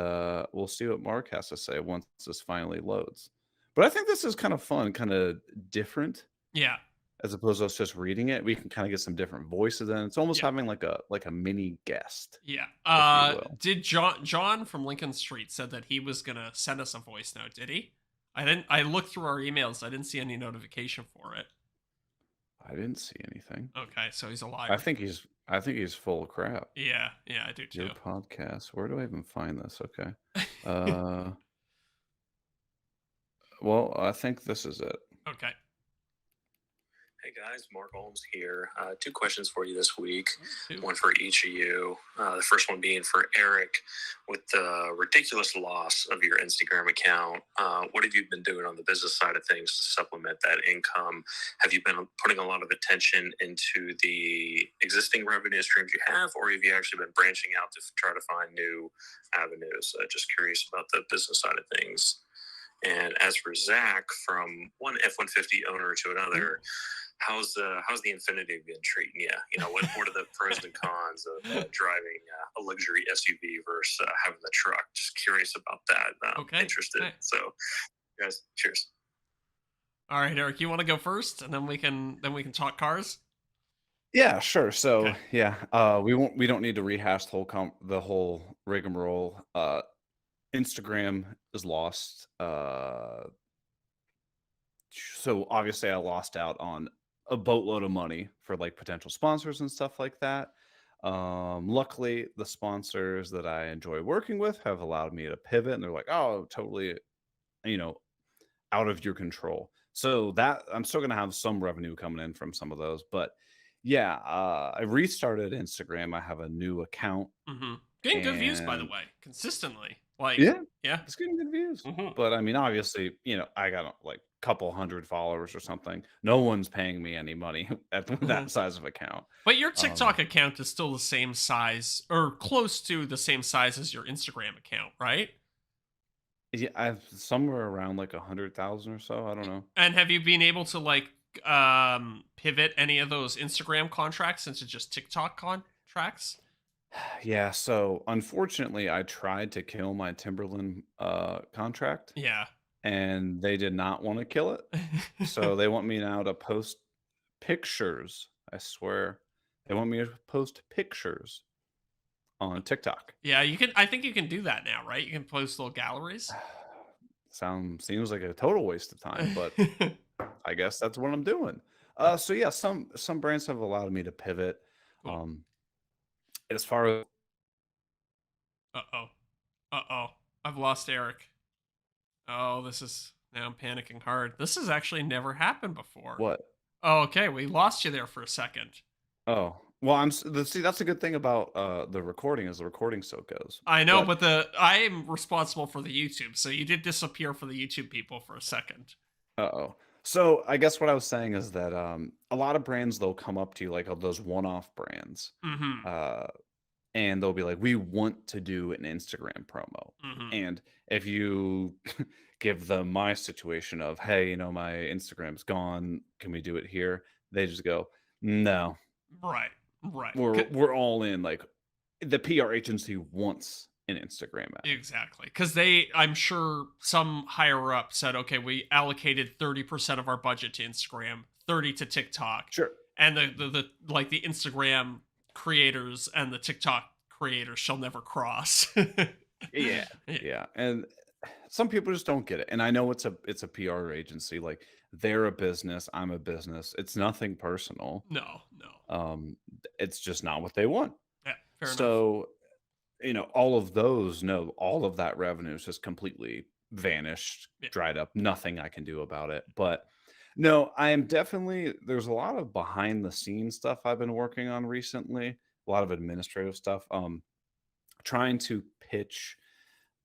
we'll see what Mark has to say once this finally loads. But I think this is kind of fun, kind of different Yeah. as opposed to us just reading it. We can kind of get some different voices in. It's almost Yeah. having like a mini guest, Yeah. if you will. Did John from Lincoln Street said that he was gonna send us a voice note? Did he? I didn't. I looked through our emails. I didn't see any notification for it. I didn't see anything. Okay, so he's a I liar. think he's I think he's full of crap. Yeah. Yeah, I do Your too. podcast. Where do I even find this? Okay. Uh well, I think this is it. Okay. Hey guys, Mark Holmes here. Two questions for you this week, Two. one for each of you. The first one being for Eric. With the ridiculous loss of your Instagram account, what have you been doing on the business side of things to supplement that income? Have you been putting a lot of attention into the existing revenue streams you have, or have you actually been branching out to try to find new avenues? Just curious about the business side of things. And as for Zach, from one F-150 owner to another, how's the Infinity been treating you? You know, what are the pros and cons of driving a luxury SUV versus having the truck? Just curious about that. Okay. Interested. Okay. So, guys, cheers. All right, Eric, you want to go first, and then we can talk cars. Yeah, sure. So, Okay. yeah, we don't need to rehash the whole rigmarole. Instagram is lost. So obviously I lost out on a boatload of money for like potential sponsors and stuff like that. Luckily, the sponsors that I enjoy working with have allowed me to pivot, and they're like, "Oh, totally, you know, out of your control." So that I'm still gonna have some revenue coming in from some of those, but yeah, I restarted Instagram. I have a new account, Getting good views, by the and way, consistently. Like, yeah, yeah. it's getting good views. hmm But I mean, obviously, I got like a couple hundred followers or something. No one's paying me any money at hmm that size of account. But your Um, TikTok account is still the same size, or close to the same size as your Instagram account, right? yeah, I've somewhere around like 100,000 or so. I don't know. And have you been able to like pivot any of those Instagram contracts into just TikTok contracts? Yeah, so unfortunately, I tried to kill my Timberland contract, Yeah. and they did not want to kill it. So they want me now to post pictures. I swear, they want me to post pictures on TikTok. Yeah, you can. I think you can do that now, right? You can post little galleries. Seems like a total waste of time, but I guess that's what I'm doing. So yeah, some brands have allowed me to pivot. Cool. Um, as far as Uh oh. Uh oh. I've lost Eric. Oh, this is now I'm panicking hard. This has actually never happened before. what? Oh, okay, we lost you there for a second. Oh, well, see that's a good thing about the recording is the recording so goes. I know, But but I am responsible for the YouTube, so you did disappear for the YouTube people for a second. uh-oh. So I guess what I was saying is that a lot of brands they'll come up to you like of those one-off brands. Mm-hmm. Uh and they'll be like, "We want to do an Instagram promo." Mm-hmm. And if you give them my situation of, "Hey, my Instagram's gone. Can we do it here?" They just go, "No, Right. Right. we're all in." Like the PR agency wants an Instagram ad. Exactly. Because I'm sure some higher up said, okay, we allocated 30% of our budget to Instagram, 30 to TikTok. Sure. And the Instagram creators and the TikTok creators shall never cross. Yeah. Yeah. Yeah. And some people just don't get it. And I know it's a PR agency. Like they're a business, I'm a business. It's nothing personal. No, no. It's just not what they want. Yeah, fair enough. So, all of those, no, all of that revenue is just completely vanished, Yeah. dried up. Nothing I can do about it. But no, I am definitely, there's a lot of behind the scenes stuff I've been working on recently, a lot of administrative stuff. Trying to pitch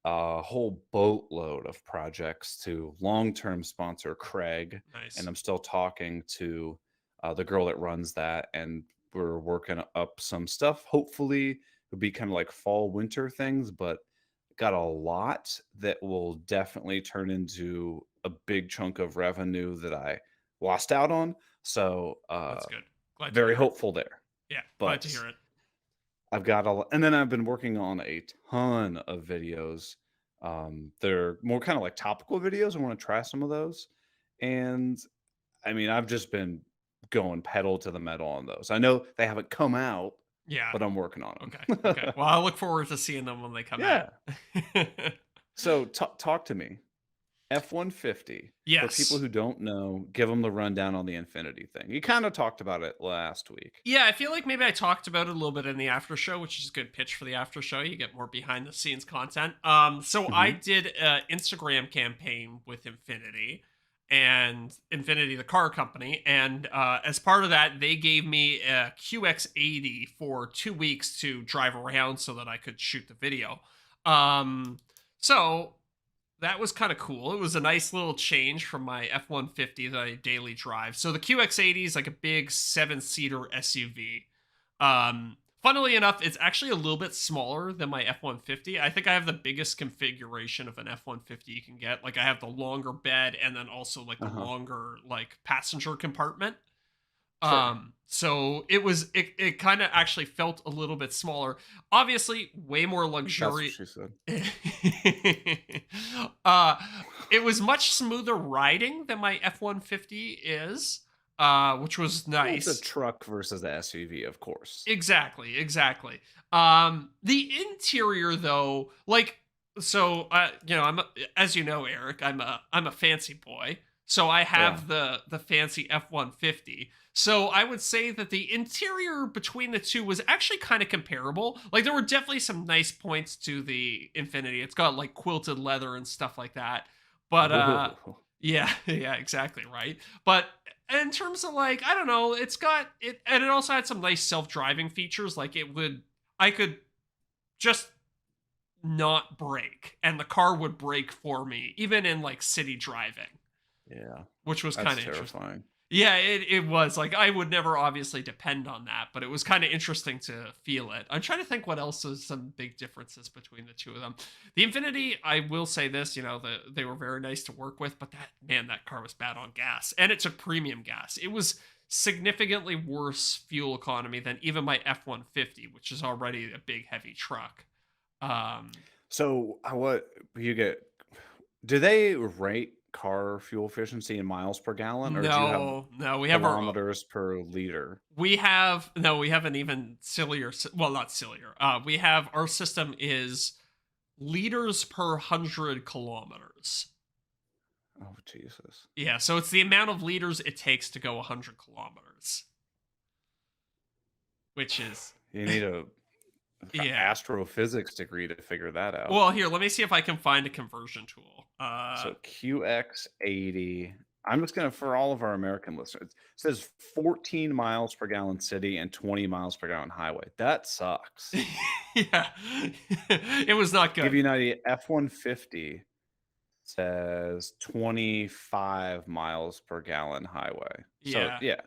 a whole boatload of projects to long-term sponsor Craig, and Nice. I'm still talking to the girl that runs that, and we're working up some stuff. Hopefully, it'll be kind of like fall winter things, but got a lot that will definitely turn into a big chunk of revenue that I lost out on. So, That's good. Glad to very hear it. hopeful there. Yeah, glad to But hear it. I've got a and then I've been working on a ton of videos. They're more kind of like topical videos. I want to try some of those. And I mean, I've just been going pedal to the metal on those. I know they haven't come out, Yeah. but I'm working on Okay. Okay. them. Well, I look forward to seeing them when they come out. Yeah. So talk to me. F-150, for people Yes. who don't know, give them the rundown on the Infinity thing. You kind of talked about it last week. Yeah, I feel like maybe I talked about it a little bit in the after show, which is a good pitch for the after show. You get more behind the scenes content. So I Mhm. did an Instagram campaign with Infinity and Infinity, the car company, and as part of that, they gave me a QX80 for 2 weeks to drive around so that I could shoot the video. Um, so that was kind of cool. It was a nice little change from my F-150 that I daily drive. So the QX80 is like a big 7-seater SUV. Funnily enough, it's actually a little bit smaller than my F-150. I think I have the biggest configuration of an F-150 you can get. Like I have the longer bed and then also like the Uh-huh. longer like passenger compartment. Sure. So it kind of actually felt a little bit smaller. Obviously, way more That's what luxury. she said. uh it was much smoother riding than my F-150 is, which was Well, it's a nice. truck versus a SUV, of course. Exactly, exactly. The interior though, like, so as you know, Eric, I'm a fancy boy. So I Yeah. have the fancy F-150. So I would say that the interior between the two was actually kind of comparable. Like there were definitely some nice points to the Infinity. It's got like quilted leather and stuff like that. But Ooh. yeah, yeah, exactly, right. But in terms of like, I don't know, it's got it, and it also had some nice self-driving features. Like I could just not brake, and the car would brake for me, even in like city driving, Yeah. which was That's kind of interesting. terrifying. Yeah, it was like I would never obviously depend on that, but it was kind of interesting to feel it. I'm trying to think what else is some big differences between the two of them. The Infinity, I will say this, they were very nice to work with, but that car was bad on gas, and it took premium gas. It was significantly worse fuel economy than even my F-150, which is already a big heavy truck. Um, So, what you get do they rate car fuel efficiency in miles per gallon, or do you have no, no, we have our kilometers per liter? We have no, we have an even sillier. Well, not sillier. We have our system is liters per 100 kilometers. Oh, Jesus. Yeah, so it's the amount of liters it takes to go 100 kilometers, which is You need a yeah. astrophysics degree to figure that out. Well, here, let me see if I can find a conversion tool. So QX80. I'm just gonna for all of our American listeners, it says 14 miles per gallon city and 20 miles per gallon highway. That sucks. Yeah, it was not Give good. you an idea, F-150 says 25 miles per gallon highway. So Yeah, yeah.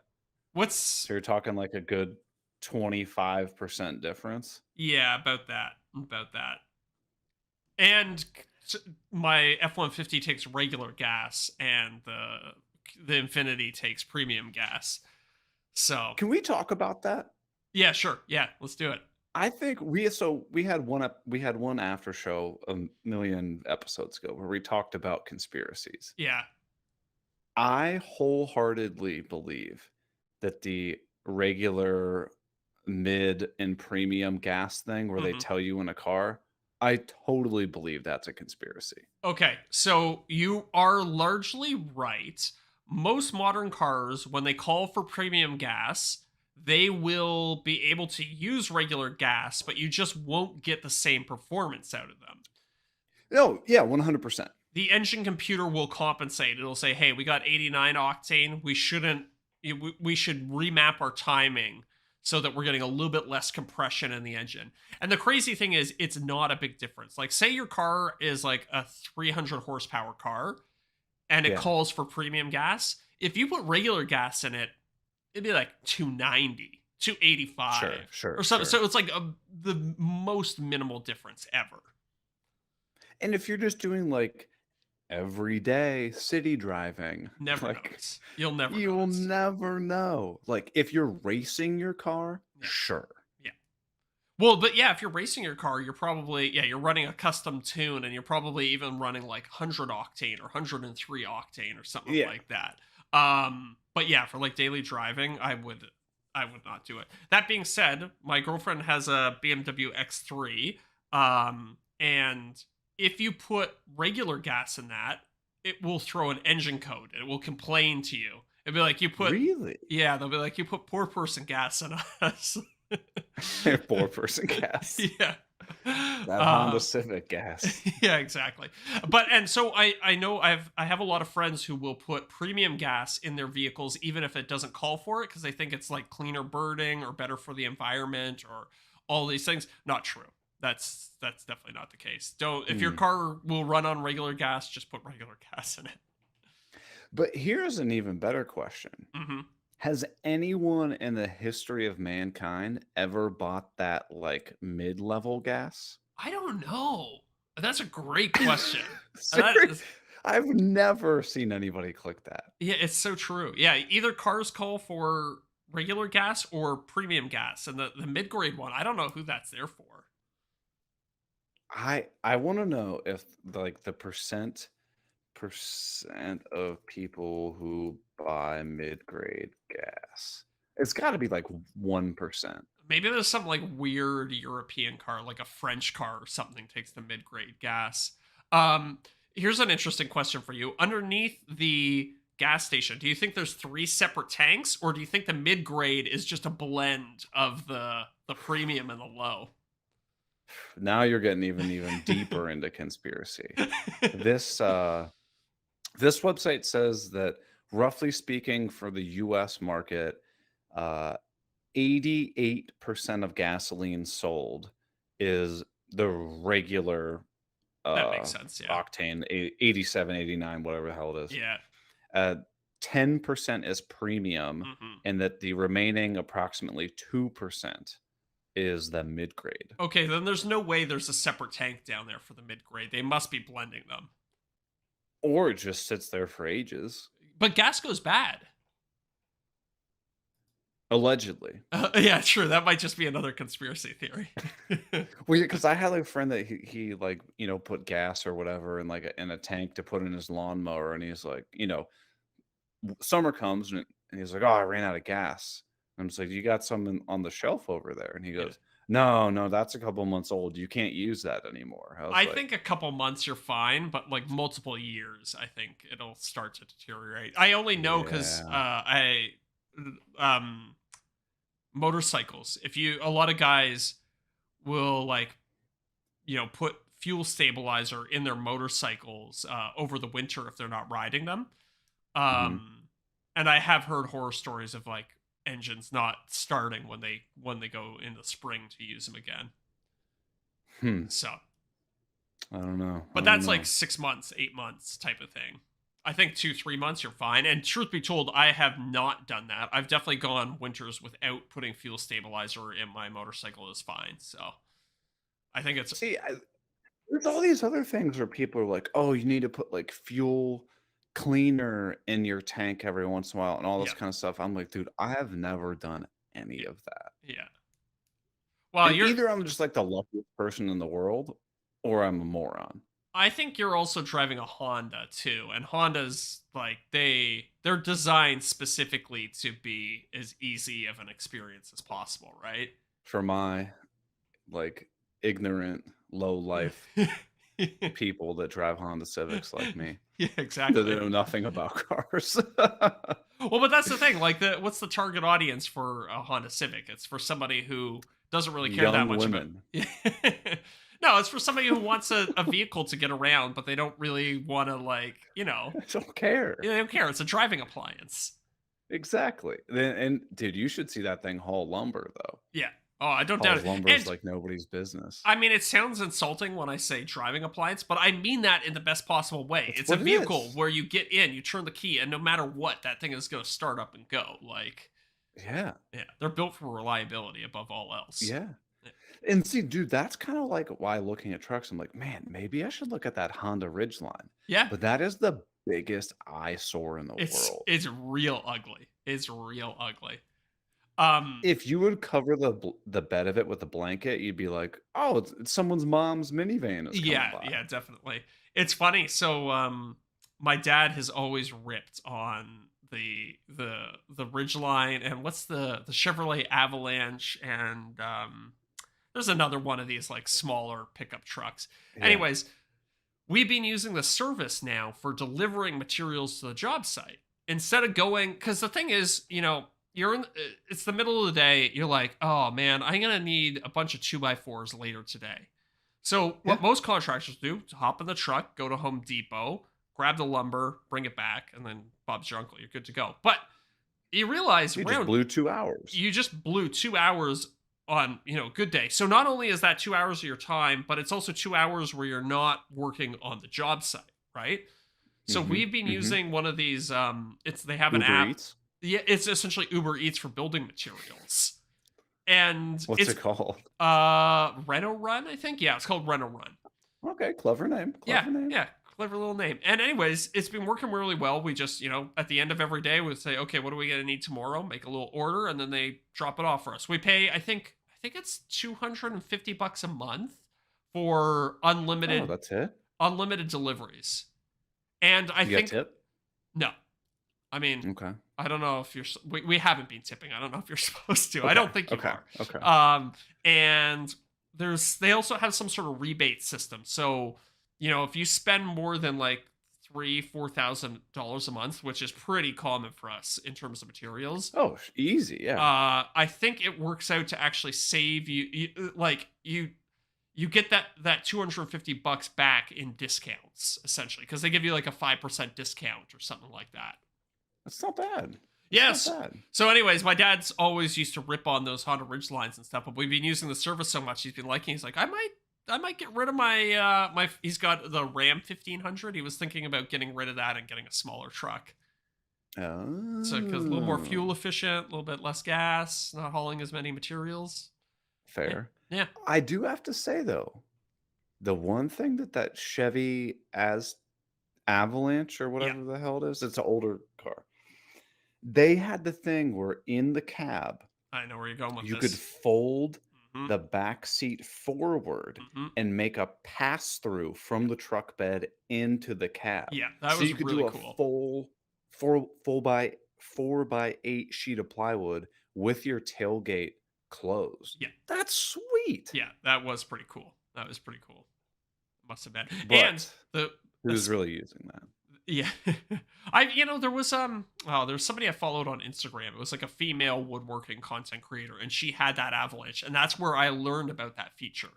what's So you're talking like a good 25% difference. yeah about that. And my F-150 takes regular gas, and the Infinity takes premium gas. So Can we talk about that? yeah, sure, yeah, let's do it. I think we had one after show a million episodes ago where we talked about conspiracies. Yeah. I wholeheartedly believe that the regular mid and premium gas thing where they Hmm. tell you in a car, I totally believe that's a conspiracy. Okay, so you are largely right. Most modern cars, when they call for premium gas, they will be able to use regular gas, but you just won't get the same performance out of them. No, yeah, 100%. The engine computer will compensate. It'll say, "Hey, we got 89 octane. We shouldn't. We should remap our timing so that we're getting a little bit less compression in the engine." And the crazy thing is, it's not a big difference. Like, say your car is like a 300 horsepower car, and it Yeah, calls for premium gas. If you put regular gas in it, it'd be like 290, sure, 285, sure, or something. sure. So it's like the most minimal difference ever. And if you're just doing like everyday city driving, Never like notice. You'll never you will notice. never know. Like if you're racing your car, Yeah. sure. Yeah. Well, but yeah, if you're racing your car, you're probably yeah, you're running a custom tune and you're probably even running like 100 octane or 103 octane or something Yeah. like that. But yeah, for like daily driving, I would not do it. That being said, my girlfriend has a BMW X3 and if you put regular gas in that, it will throw an engine code. It will complain to you. It'll be like you put Really? yeah, they'll be like you put poor person gas in us. Four person gas. Yeah. That Honda Uh, Civic gas. yeah, exactly. But and so I know I have a lot of friends who will put premium gas in their vehicles even if it doesn't call for it because they think it's like cleaner burning or better for the environment or all these things. Not true. That's definitely not the case. Don't if your Hmm. car will run on regular gas, just put regular gas in it. But here's an even better question. Hmm. Has anyone in the history of mankind ever bought that like mid-level gas? I don't know. That's a great question. That Serious? is I've never seen anybody click that. Yeah, it's so true. Yeah, either cars call for regular gas or premium gas, and the mid grade one, I don't know who that's there for. I want to know if like the percent of people who buy mid-grade gas. It's got to be like 1%. Maybe there's some like weird European car, like a French car or something, takes the mid grade gas. Um, Here's an interesting question for you. Underneath the gas station, do you think there's three separate tanks, or do you think the mid grade is just a blend of the premium and the low? Now you're getting even deeper into conspiracy. This this website says that roughly speaking for the US market, uh 88% of gasoline sold is the regular That makes sense. Yeah. octane 87, 89, whatever the hell it is. Yeah. Uh 10% is premium Hmm. and that the remaining approximately 2% is the mid grade. Okay, then there's no way there's a separate tank down there for the mid grade. They must be blending them. Or it just sits there for ages. But gas goes bad. Allegedly. Yeah, true. That might just be another conspiracy theory. Well, yeah, because I had like a friend that he like, put gas or whatever in like in a tank to put in his lawnmower, and he's like, summer comes and he's like, "Oh, I ran out of gas." I'm just like, "You got some on the shelf over there?" And he Yeah. goes, "No, no, that's a couple months old. You can't use that anymore." I was I like, think a couple months you're fine, but like multiple years, I think it'll start to deteriorate. I only know because "Yeah, I um motorcycles. If you a lot of guys will like put fuel stabilizer in their motorcycles over the winter if they're not riding them. mhm, And I have heard horror stories of like engines not starting when they go in the spring to use them again. hmm, So, I don't know, I but don't that's like know." 6 months, 8 months type of thing. I think 2, 3 months you're fine. And truth be told, I have not done that. I've definitely gone winters without putting fuel stabilizer in my motorcycle is fine. So I think it's See, there's all these other things where people are like, "Oh, you need to put like fuel cleaner in your tank every once in a while," and all this yeah, kind of stuff. I'm like, dude, I have never done any yeah, of that. yeah. Well, And you're either I'm just like the luckiest person in the world, or I'm a moron. I think you're also driving a Honda too, and Hondas like they're designed specifically to be as easy of an experience as possible, right? For my like ignorant, low life people that drive Honda Civics like me, Yeah, that exactly. know nothing about cars. Well, but that's the thing. Like, what's the target audience for a Honda Civic? It's for somebody who doesn't really care that Young much about. women. No, it's for somebody who wants a vehicle to get around, but they don't really want to like I don't care. they don't care. It's a driving appliance. Exactly. And dude, you should see that thing haul lumber though. Yeah. Oh, I don't doubt Hauls it. lumbers And like nobody's business. I mean, it sounds insulting when I say driving appliance, but I mean that in the best possible way. That's It's a what it vehicle is. where you get in, you turn the key, and no matter what, that thing is going to start up and go. Like, Yeah. yeah, they're built for reliability above all else. Yeah. And see, dude, that's kind of like why looking at trucks, I'm like, man, maybe I should look at that Honda Ridgeline. Yeah, But that is the biggest eyesore in the world. it's real ugly. It's real ugly. Um, If you would cover the bed of it with a blanket, you'd be like, oh, it's someone's mom's minivan is coming yeah, by. yeah, definitely. It's funny. So, my dad has always ripped on the Ridgeline and what's the Chevrolet Avalanche and there's another one of these like smaller pickup trucks. Yeah. Anyways, we've been using the service now for delivering materials to the job site instead of going because the thing is, you're in it's the middle of the day, you're like, oh man, I'm gonna need a bunch of 2x4s later today. So Yeah. what most contractors do is hop in the truck, go to Home Depot, grab the lumber, bring it back, and then Bob's your uncle, you're good to go. But you realize You just around blew 2 hours. you just blew 2 hours on good day. So not only is that 2 hours of your time, but it's also 2 hours where you're not working on the job site, right? So Hmm. we've been Hmm. using one of these. They have an Uber app. Eats. Yeah, it's essentially Uber Eats for building materials, and What's it's it called? Reno Run, I think. Yeah, it's called Reno Run. Okay, clever name. Yeah, Clever name. yeah, clever little name. And anyways, it's been working really well. We just, at the end of every day, we say, okay, what are we gonna need tomorrow? Make a little order, and then they drop it off for us. We pay, I think it's $250 a month for Oh, unlimited that's it. unlimited deliveries. And I You got think tip? no, I mean, Okay. I don't know if we haven't been tipping. I don't know if you're supposed to. I Okay. don't think you Okay. are. Okay. And they also have some sort of rebate system. So, if you spend more than like $3,000-4,000 a month, which is pretty common for us in terms of materials, Oh, easy. Yeah. I think it works out to actually save you get that $250 back in discounts essentially because they give you like a 5% discount or something like that. That's not bad. That's not Yes. bad. So, anyways, my dad's always used to rip on those Honda Ridge lines and stuff, but we've been using the service so much. He's been liking. He's like, I might get rid of my. He's got the Ram 1500. He was thinking about getting rid of that and getting a smaller truck. So, because a little more Oh, fuel efficient, a little bit less gas, not hauling as many materials. Yeah, fair. yeah, I do have to say though, the one thing that Chevy as Avalanche or yeah. whatever the hell it is, it's an older car. They had the thing where in the cab I know where you're going with you could this. fold Hmm. the back seat forward Hmm. and make a pass through from the truck bed into the cab. Yeah, that So was you could really do a cool. full by 4x8 sheet of plywood with your tailgate closed. Yeah, That's sweet. yeah, that was pretty cool. That was pretty cool. Must have been. And But the who's really using that? yeah. There's somebody I followed on Instagram. It was like a female woodworking content creator and she had that avalanche and that's where I learned about that feature.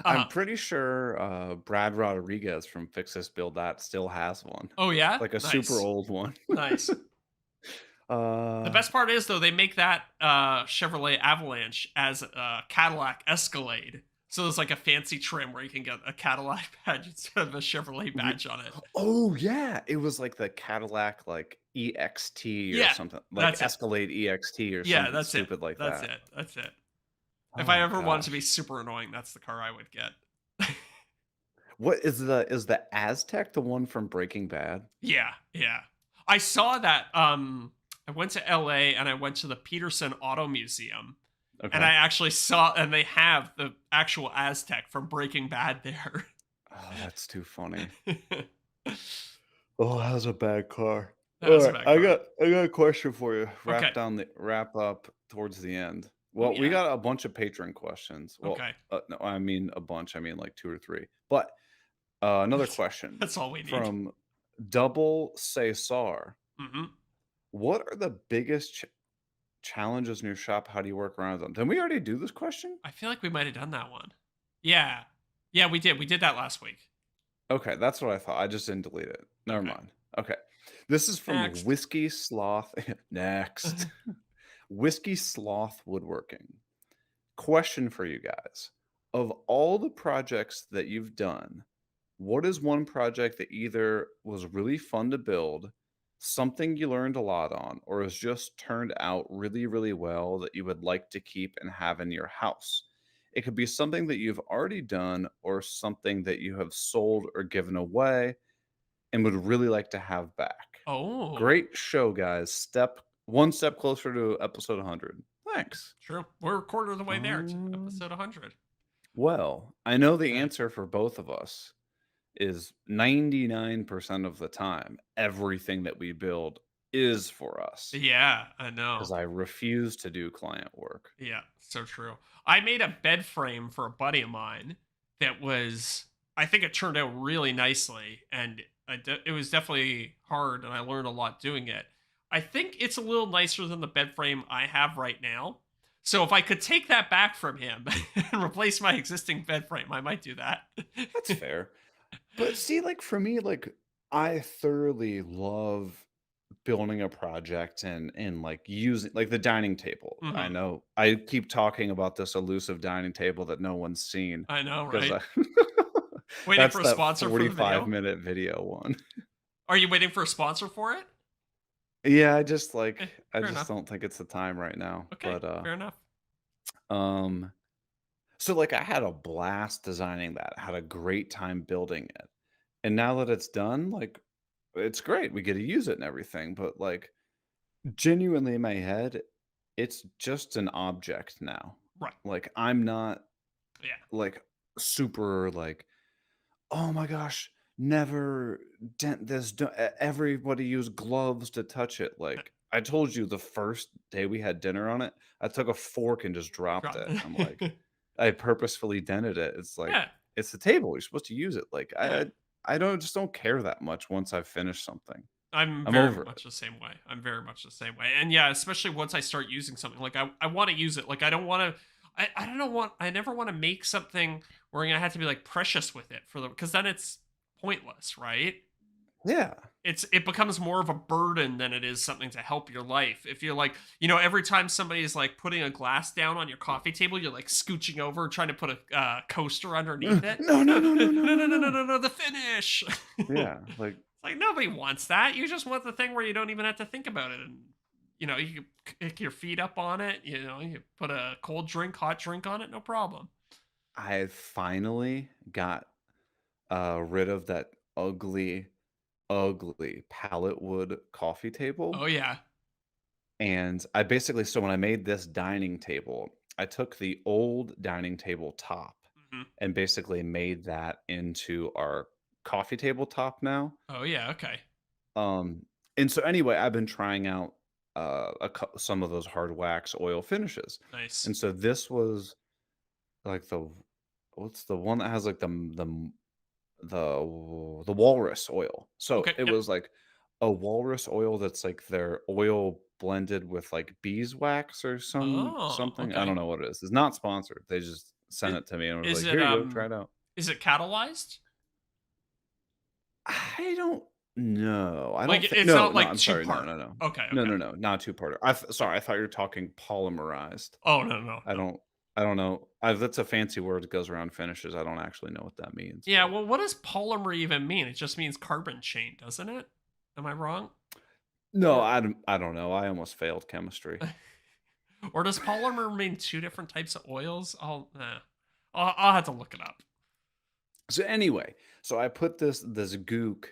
I'm Uh pretty sure Brad Rodriguez from Fix This Build That still has one, oh yeah? like a super Nice. old one. Nice. The uh, best part is though they make that Chevrolet Avalanche as a Cadillac Escalade. So there's like a fancy trim where you can get a Cadillac badge instead of a Chevrolet re- badge on it. oh yeah, it was like the Cadillac like EXT or Yeah, something, like that's it. Escalade EXT or Yeah, something that's it. stupid like That's that. it. That's it. If I Oh ever wanted to be gosh, super annoying, that's the car I would get. what is the Aztec the one from Breaking Bad? Yeah, yeah. I saw that. I went to LA and I went to the Peterson Auto Museum, and Okay. I actually saw, and they have the actual Aztec from Breaking Bad there. Oh, that's too funny. That Oh, that was a bad car. All was a right, bad I car. got I got a question for you. Okay. Wrap up towards the end. Oh Well, we yeah. got a bunch of patron questions. Well, Okay. no, I mean a bunch. I mean like 2 or 3. But another That's, question that's all we need. from Double Cesar. Hmm. What are the biggest challenges in your shop? How do you work around them? Did we already do this question? I feel like we might have done that one. Yeah. Yeah, we did. We did that last week. Okay, that's what I thought. I just didn't delete it. Never Okay. mind. Okay. This is from Next. Whiskey Sloth. Next. Whiskey Sloth Woodworking. Question for you guys. Of all the projects that you've done, what is one project that either was really fun to build, something you learned a lot on, or has just turned out really, really well that you would like to keep and have in your house. It could be something that you've already done or something that you have sold or given away and would really like to have back. Oh, Great show, guys. One step closer to episode 100. Thanks. true. We're a quarter of the way there to Um, episode 100. well, I know the Okay. answer for both of us is 99% of the time, everything that we build is for us Yeah, I know. because I refuse to do client work. Yeah, so true. I made a bed frame for a buddy of mine that was, I think it turned out really nicely, and it was definitely hard, and I learned a lot doing it. I think it's a little nicer than the bed frame I have right now. So if I could take that back from him and replace my existing bed frame, I might do that. That's fair. But see, like for me, like I thoroughly love building a project and like using like the dining table. I Hmm. know I keep talking about this elusive dining table that no one's seen I know, because right? I Waiting that's for a that sponsor for the 45 video. minute video one. Are you waiting for a sponsor for it? Yeah, I just like I Fair just enough. don't think it's the time right now. Okay, fair enough. Um so like I had a blast designing that. Had a great time building it. And now that it's done, like it's great. We get to use it and everything, but like genuinely in my head, it's just an object now. Right. Like I'm not Yeah. like super like, oh my gosh, never dent this. Everybody use gloves to touch it. Like I told you the first day we had dinner on it, I took a fork and just dropped Drop it. I'm like, it. I purposefully dented it. It's like Yeah. it's the table. You're supposed to use it. Like Yeah. I don't just don't care that much once I've finished something. I'm I'm very over it. much the same way. I'm very much the same way. And yeah, especially once I start using something, like I want to use it. Like I don't want to I don't want I never want to make something where I'm gonna have to be like precious with it for the because then it's pointless, right? Yeah. It becomes more of a burden than it is something to help your life. If you're like, every time somebody is like putting a glass down on your coffee table, you're like scooching over trying to put a coaster underneath it. No, no, No, no, no, no, no, no, no, no, no, no. no, no, the finish. Yeah, like Like nobody wants that. You just want the thing where you don't even have to think about it, and you can kick your feet up on it. You put a cold drink, hot drink on it, no problem. I finally got rid of that ugly, ugly pallet wood coffee Oh table. yeah. And I basically, so when I made this dining table, I took the old dining table top Hmm. and basically made that into our coffee table top now. Oh yeah. Okay. Um, and so anyway, I've been trying out some of those hard wax oil finishes. Nice. And so this was like what's the one that has like the walrus oil. So Okay. it Yep. was like a walrus oil that's like their oil blended with like beeswax or Oh. something. I Okay. don't know what it is. It's not sponsored. They just sent Is, it to me and was is like, it "Here you go, try it out." catalyzed? I don't know. I Like don't think it's no, not no, like I'm two sorry. No, part. no, no. Okay. No, Okay. no, no, not two-parter. Sorry, I thought you were talking polymerized. Oh no no I no. don't I don't know. That's a fancy word that goes around finishes. I don't actually know what that means, Yeah. but Well, what does polymer even mean? It just means carbon chain, doesn't it? Am I wrong? no, Or I don't know. I almost failed chemistry. or does polymer mean two different types of oils? I'll have to look it up. So anyway, so I put this gook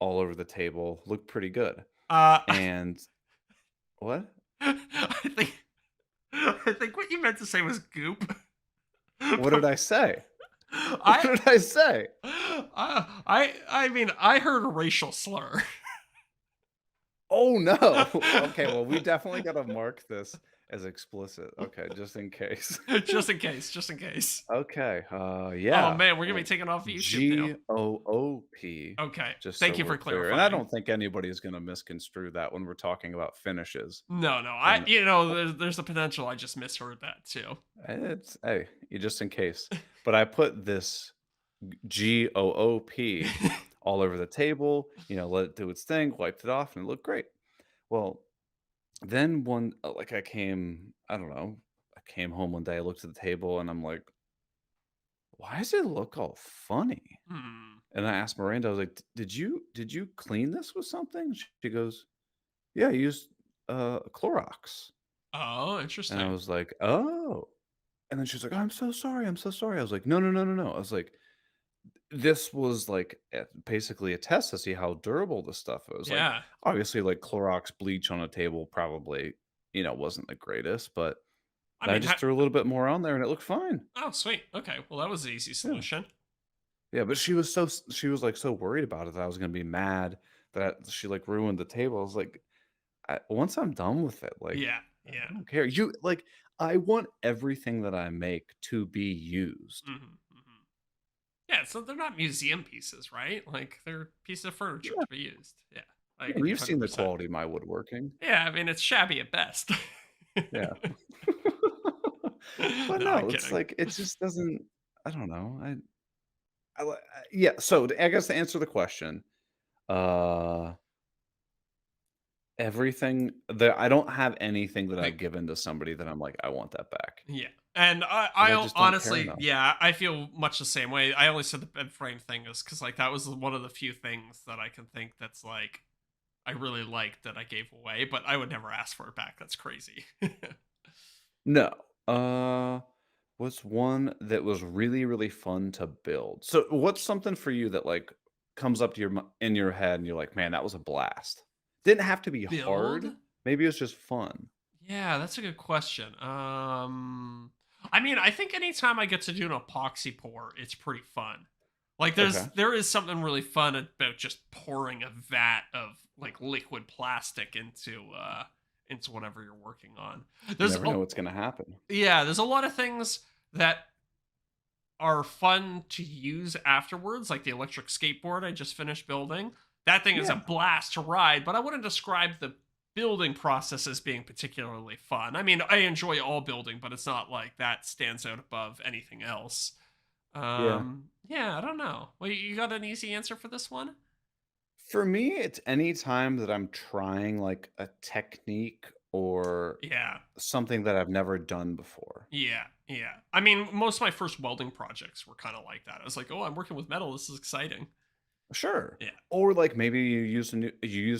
all over the table. Looked pretty good. Uh, And what? I think I think what you meant to say was goop. What did I say? What I did I say? I mean I heard a racial slur. Oh no. Okay, well we definitely got to mark this as explicit. Okay, just in case. Just in case, just in case. Okay. Oh Yeah. man, we're gonna be Well, taken off of YouTube now. GOOP, Okay, just so thank you for we're clear. And I clarifying. don't think anybody's going to misconstrue that when we're talking about finishes. No, no, And there's the potential I just misheard that too. it's hey, just in case. But I put this GOOP all over the table, let it do its thing, wiped it off, and it looked great. Well, then I don't know, I came home one day, I looked at the table, and I'm like, why does it look all funny? Hmm. And I asked Miranda, I was like, Did you clean this with something?" She goes, Yeah, I used, Clorox. Oh, And I interesting. was like, "Oh." And then she's like, "I'm so sorry, I'm so sorry." I was like, "No, no, no, no, no." I was like, "This was, like, basically a test to see how durable the stuff was." Like, Yeah. obviously, like, Clorox bleach on a table probably, wasn't the greatest, but I I mean, just threw a little bit more on there and it looked fine. oh, sweet. Okay. Well, that was an easy Yeah. solution. Yeah, but she was, like, so worried about it that I was gonna be mad that she, like, ruined the table. I was like, once I'm done with it, like, Yeah. I Yeah. don't care. I want everything that I make to be used. Hmm. Hmm. Yeah. So they're not museum pieces, right? Like they're pieces of furniture Yeah, to be used. Yeah. I yeah, and agree you've seen the 100%. quality of my woodworking. Yeah. I mean, it's shabby at best. Yeah. But No, I'm no, it's kidding. like, it just doesn't, I don't know. Yeah, so I guess to answer the question, uh, everything that I don't have anything that Okay. I've given to somebody that I'm like, "I want that back," Yeah. And because I I just don't care honestly, enough. yeah, I feel much the same way. I only said the bed frame thing is because like that was one of the few things that I can think that's like I really liked that I gave away, but I would never ask for it back. That's crazy. No. What's one that was really, really fun to build? So, what's something for you that, like, comes up to in your head and you're like, "Man, that was a blast." Didn't have to be Build? hard. Maybe it was just fun. Yeah, that's a good question. I mean, I think anytime I get to do an epoxy pour, it's pretty fun. Like Okay. there is something really fun about just pouring a vat of like liquid plastic into whatever you're working on. You There's never know what's gonna happen. yeah, there's a lot of things that are fun to use afterwards, like the electric skateboard I just finished building. That thing is a Yeah. blast to ride, but I wouldn't describe the building process as being particularly fun. I mean, I enjoy all building, but it's not like that stands out above anything else. Yeah. Yeah, I don't know. Well, you got an easy answer for this one? For me, it's any time that I'm trying, like, a technique or Yeah. something that I've never done before. Yeah, yeah. I mean, most of my first welding projects were kind of like that. I was like, "Oh, I'm working with metal. This is exciting." Sure. Yeah. Or, like, maybe you use a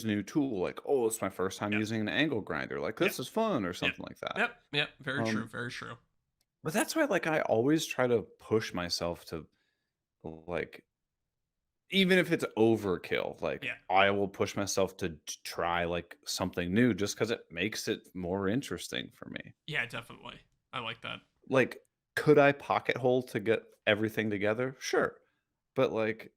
new tool, like, "Oh, it's my first time Yeah. using an angle grinder, like, Yeah. this is fun," or Yeah. something like that. Yep. Yep. Very true. Um, Very true. but that's why, like, I always try to push myself to, like, even if it's overkill, like, Yeah. I will push myself to try, like, something new just because it makes it more interesting for me. Yeah, definitely. I like that. Like, could I pocket hole to get everything together? Sure. But, like,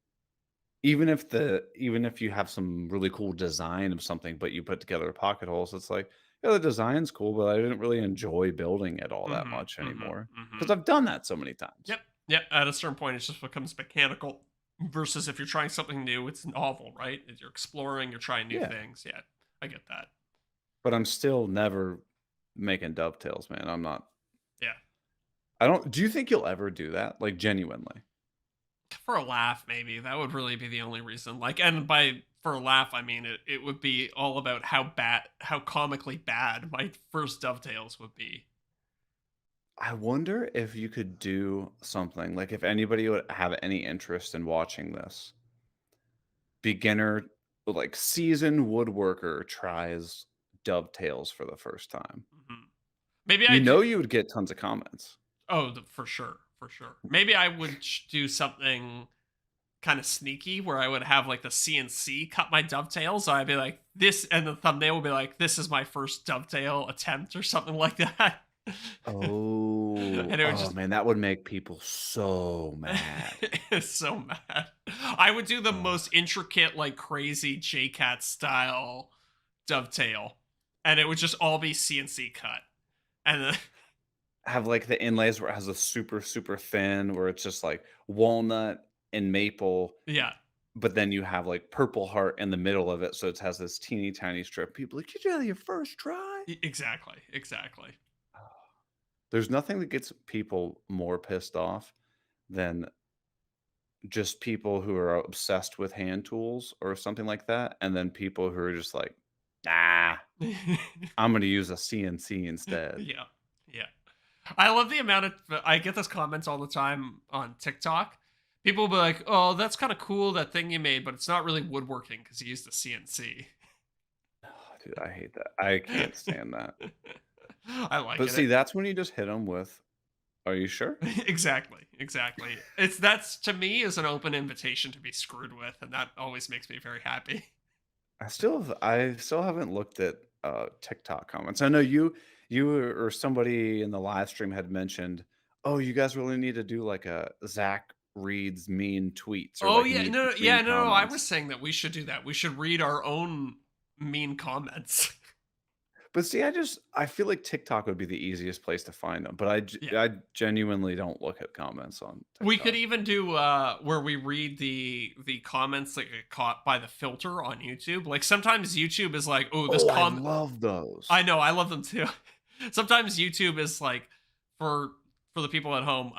even if you have some really cool design of something, but you put together pocket holes, it's like, yeah, the design's cool, but I didn't really enjoy building it all that Mhm, much mhm, anymore because mhm. I've done that so many times. Yep, yep, at a certain point, it just becomes mechanical versus if you're trying something new, it's novel, right? You're exploring, you're trying new Yeah, things. Yeah, I get that. but I'm still never making dovetails, man. Yeah. I don't do you think you'll ever do that? Like, genuinely? For a laugh, maybe. That would really be the only reason. Like, and by for a laugh, I mean it would be all about how comically bad my first dovetails would be. I wonder if you could do something, like, if anybody would have any interest in watching this. Beginner, like, seasoned woodworker tries dovetails for the first time. Mhm. Maybe I do. You would get tons of comments. Oh, for sure, for sure. Maybe I would do something kind of sneaky where I would have like the CNC cut my dovetail. So I'd be like, this, and the thumbnail would be like, this is my first dovetail attempt or something like that. Oh, And it would oh, just, man, that would make people so mad. it's so mad. I would do the Ugh. most intricate, like crazy JCat style dovetail, and it would just all be CNC cut. And then, Have, like, the inlays where it has a super, super thin where it's just, like, walnut and maple, yeah, but then you have, like, purple heart in the middle of it, so it has this teeny tiny strip. People like, "You did that on your first try?" exactly, exactly. There's nothing that gets people more pissed off than just people who are obsessed with hand tools or something like that, and then people who are just like, "Nah, I'm gonna use a CNC instead." Yeah, yeah. I love the amount of I get those comments all the time on TikTok. People will be like, "Oh, that's kind of cool that thing you made, but it's not really woodworking because you used a CNC." Dude, I hate that. I can't stand that. I like But it. see, that's when you just hit them with, "Are you sure?" Exactly, exactly. That's to me is an open invitation to be screwed with, and that always makes me very happy. I still haven't looked at, TikTok comments. I know or somebody in the live stream had mentioned, "Oh, you guys really need to do, like, a Zach reads mean tweets or, Oh like, yeah, mean no. I was comments." saying that we should do that. We should read our own mean comments. But see, I feel like TikTok would be the easiest place to find them, but Yeah. I genuinely don't look at comments on We could TikTok. even do where we read the comments that get caught by the filter on YouTube. Like sometimes YouTube is like, "Oh, this Oh, I comment." love those. I know, I love them too. Sometimes YouTube is like for the people at home,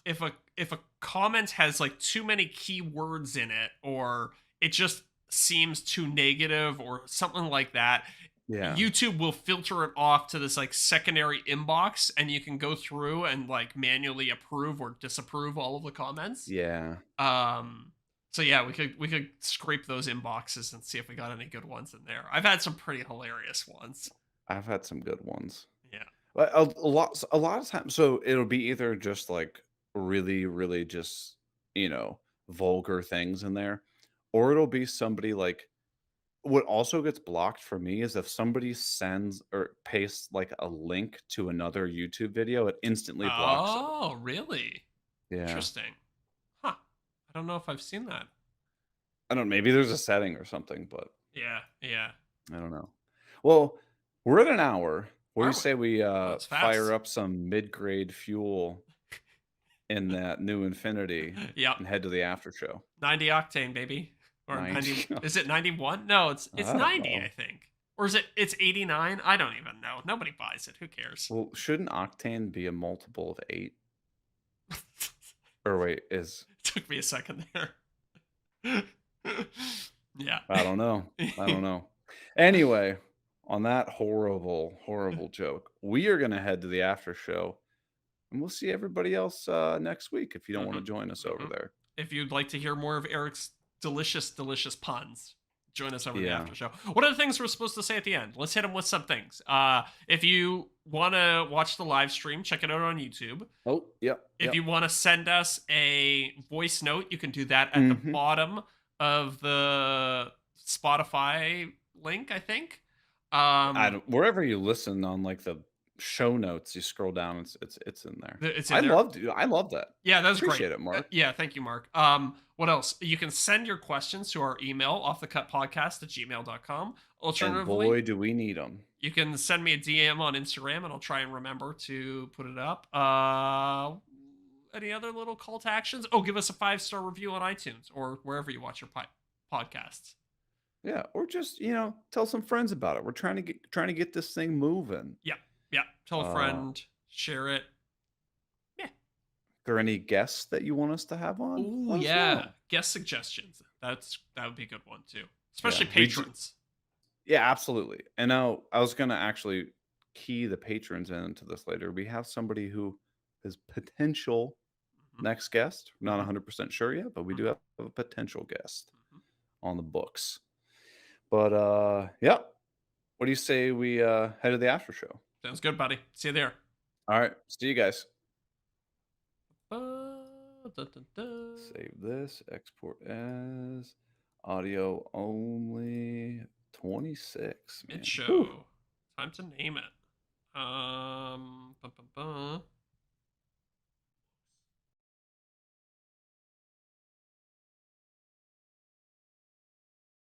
if a comment has like too many keywords in it or it just seems too negative or something like that, Yeah. YouTube will filter it off to this like secondary inbox and you can go through and like manually approve or disapprove all of the comments. Yeah. um so yeah, we could scrape those inboxes and see if we got any good ones in there. I've had some pretty hilarious ones. I've had some good ones. Yeah. But a lot of times, so it'll be either just like really, really just, vulgar things in there, or it'll be somebody like what also gets blocked for me is if somebody sends or pastes like a link to another YouTube video, it instantly blocks it. Oh, really? Yeah. Interesting. Huh. I don't know if I've seen that. I don't know, maybe there's a setting or something, but Yeah, yeah. I don't know. Well, we're at an hour. What do you Are we? say we Oh, it's fire fast. up some mid-grade fuel in that new Infinity Yep. and head to the after show? 90 octane, baby. Or 90. 90. Is it 91? No, it's I don't 90, I know. think. Or is it's 89? I don't even know. Nobody buys it. Who cares? Well, shouldn't octane be a multiple of 8? Or wait, is Took me a second there. Yeah. I don't know. I don't know. Anyway, on that horrible, horrible joke, we are gonna head to the after show, and we'll see everybody else next week if you don't want Hmm. to join us over Hmm. there. If you'd like to hear more of Eric's delicious, delicious puns, join us over in the Yeah. after show. What are the things we're supposed to say at the end? Let's hit them with some things. If you want to watch the live stream, check it out on YouTube. Oh, yep, If yep. you want to send us a voice note, you can do that at the Hmm. bottom of the Spotify link, I think. I Um, don't, wherever you listen on like the show notes, you scroll down, it's in there. it's I in there. loved I love that. Yeah, that's great. Appreciate it, Mark. Yeah, thank you, Mark. What else? You can send your questions to our email, offthecutpodcast@gmail.com. And Alternatively, boy, do we need them. you can send me a DM on Instagram and I'll try and remember to put it up. Any other little call to actions? Oh, give us a 5-star review on iTunes or wherever you watch your podcasts. Yeah, or just tell some friends about it. We're trying to get this thing moving. Yeah, yeah. Tell a Uh, friend, share it. Yeah. there any guests that you want us to have on? Oh, Let us yeah. know. Guest suggestions. That would be a good one too, Yeah, especially patrons. yeah, absolutely. And now I was gonna actually key the patrons into this later. We have somebody who is potential Hmm. next guest. Not Hmm. 100% sure yet, but we do Hmm. have a potential guest Hmm. on the books. But yeah. What do you say we head to the after show? Sounds good, buddy. See you there. All right, see you guys. Dun, dun, dun. Save this, export as audio only 26, man. Mid show. Whew. Time to name it. Bum, bum, bum.